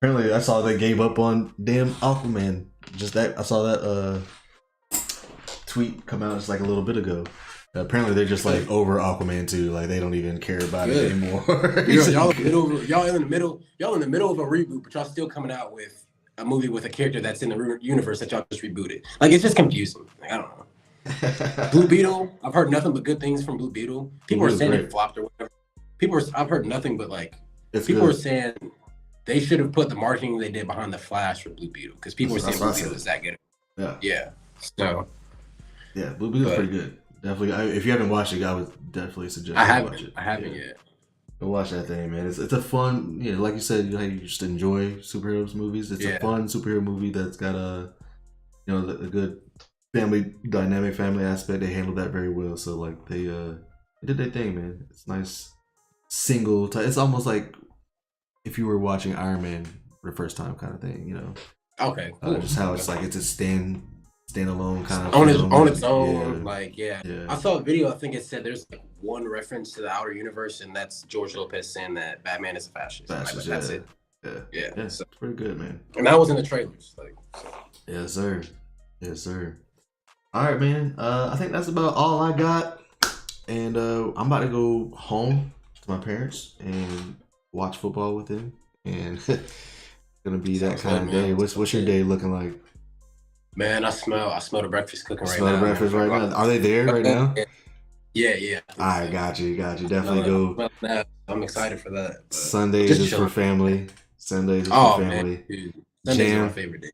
apparently, I saw they gave up on damn Aquaman. I saw that tweet come out just like a little bit ago. Apparently, they're just like over Aquaman 2. Like they don't even care about it anymore. y'all in the middle of a reboot, but y'all still coming out with a movie with a character that's in the universe that y'all just rebooted. Like it's just confusing. Like I don't know. Blue Beetle. I've heard nothing but good things from Blue Beetle. People are saying it flopped or whatever. I've heard nothing but like people are saying. They should have put the marketing they did behind the Flash for Blue Beetle, because people were saying Blue Beetle is that good. Yeah. So. Yeah, Blue Beetle's pretty good. Definitely, if you haven't watched it, I would definitely suggest you watch it. I haven't yet. Go watch that thing, man. It's a fun, like you said, you just enjoy superheroes movies. It's a fun superhero movie that's got a good family dynamic, family aspect. They handled that very well. So like they did their thing, man. It's nice single. It's almost like if you were watching Iron Man for the first time, kind of thing, Okay, cool. Just how it's like it's a standalone kind of on its own. I saw a video. I think it said there's like one reference to the outer universe, and that's George Lopez saying that Batman is a fascist. That's it. Yeah. It's pretty good, man. And that was in the trailers. Yes, sir. All right, man. I think that's about all I got. And I'm about to go home to my parents and watch football with them. And gonna be that Sounds kind good, of day. man. What's your day looking like? Man, I smell the breakfast cooking right Smell the now, man. breakfast right now. Are they there right now? Yeah, yeah, I think I so. got you. Smell Definitely it. I'm go. smelling that. I'm excited for that. But Sundays just is for chilling. family. Sundays is for Oh man, family. dude. Sundays are my Jam, favorite day.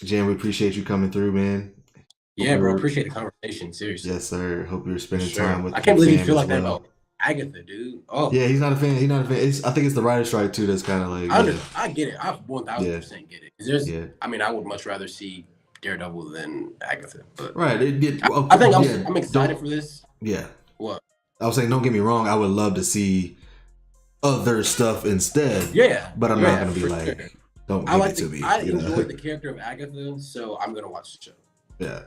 Jam, we appreciate you coming through, man. Hope Yeah, bro. you're, Appreciate the conversation. Seriously. yes, sir. Hope you're For spending time sure. with I your can't believe you fam feel as like that well. about Agatha, dude. Oh, Yeah, he's not a fan. He's not a fan. I think it's the writer strike too. That's kind of like, yeah, I get it. I yeah, 1000% get it. 'Cause there's, yeah. I mean, I would much rather see Daredevil than Agatha, but Right. It did. I think Yeah. I'm excited Don't. for this. Yeah. What? I was saying, don't get me wrong. I would love to see other stuff instead, Yeah, but I'm not yeah, gonna be for like, sure. don't give it to me. I enjoyed the character of Agatha, so I'm gonna watch the show. Yeah.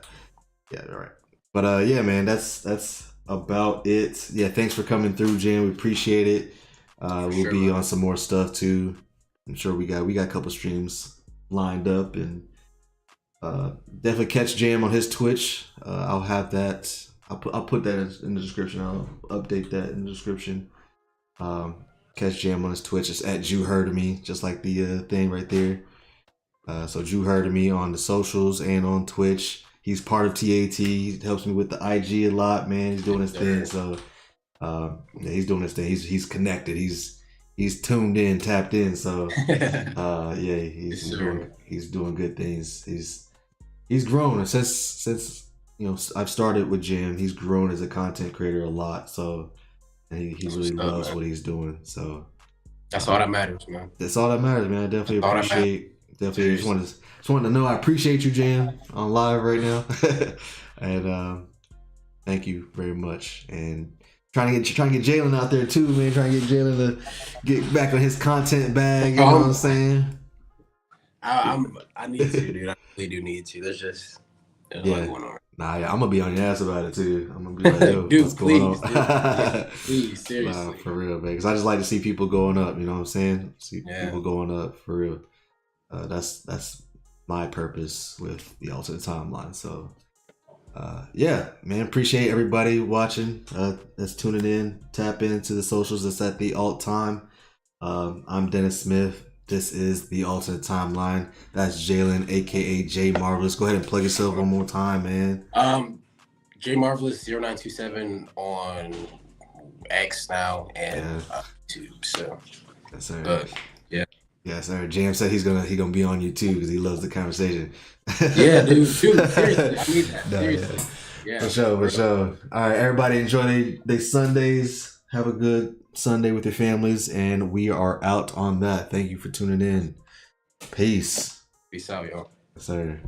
Yeah. All right. But yeah, man, that's about it. Yeah. Thanks for coming through, Jen. We appreciate it. For We'll sure, be bro. on some more stuff too. I'm sure we got a couple streams lined up, and definitely catch Jam on his Twitch. I'll have that. I'll put that in the description. I'll update that in the description. Catch Jam on his Twitch. It's at Jew Heard of Me, just like the thing right there. So Jew Heard of Me on the socials and on Twitch. He's part of TAT. He helps me with the IG a lot, man. He's doing his thing. So yeah, he's doing his thing. He's connected. He's tuned in, tapped in. So yeah, he's doing good things. He's grown since I've started with Jam. He's grown as a content creator a lot. So and he That's really what's up, loves man. what he's doing. So That's all that matters, man. that's all that matters, man. I definitely All that matters. definitely Seriously. just wanted to know I appreciate you, Jam, on live right now. And thank you very much. And trying to get Jalen out there too, man. Trying to get Jalen to get back on his content bag, you know what I'm saying? I need to, dude. I really do need to. There's a lot going on. Nah, yeah, I'm gonna be on your ass about it too. I'm gonna be like, yo, Dude, what's going on? dude, please, seriously. Nah, for real, man. Because I just like to see people going up. You know what I'm saying? See Yeah. people going up for real. That's my purpose with the alternate timeline. So, yeah, man. Appreciate everybody watching. That's tuning in. Tap into the socials. That's at the alt time. I'm Dennis Smith. This is the alternate timeline. That's Jalen, aka J Marvelous. Go ahead and plug yourself one more time, man. J Marvelous 0927 on X now and YouTube. So yes, sir. Yeah. Yes, sir. Jam said he gonna be on you too because he loves the conversation. Yeah, dude. Seriously, I need that. Seriously. Yeah. For sure. All right, everybody, enjoy their Sundays. Have a good Sunday with your families, and we are out on that. Thank you for tuning in. Peace. Peace out, y'all. Yes, sir.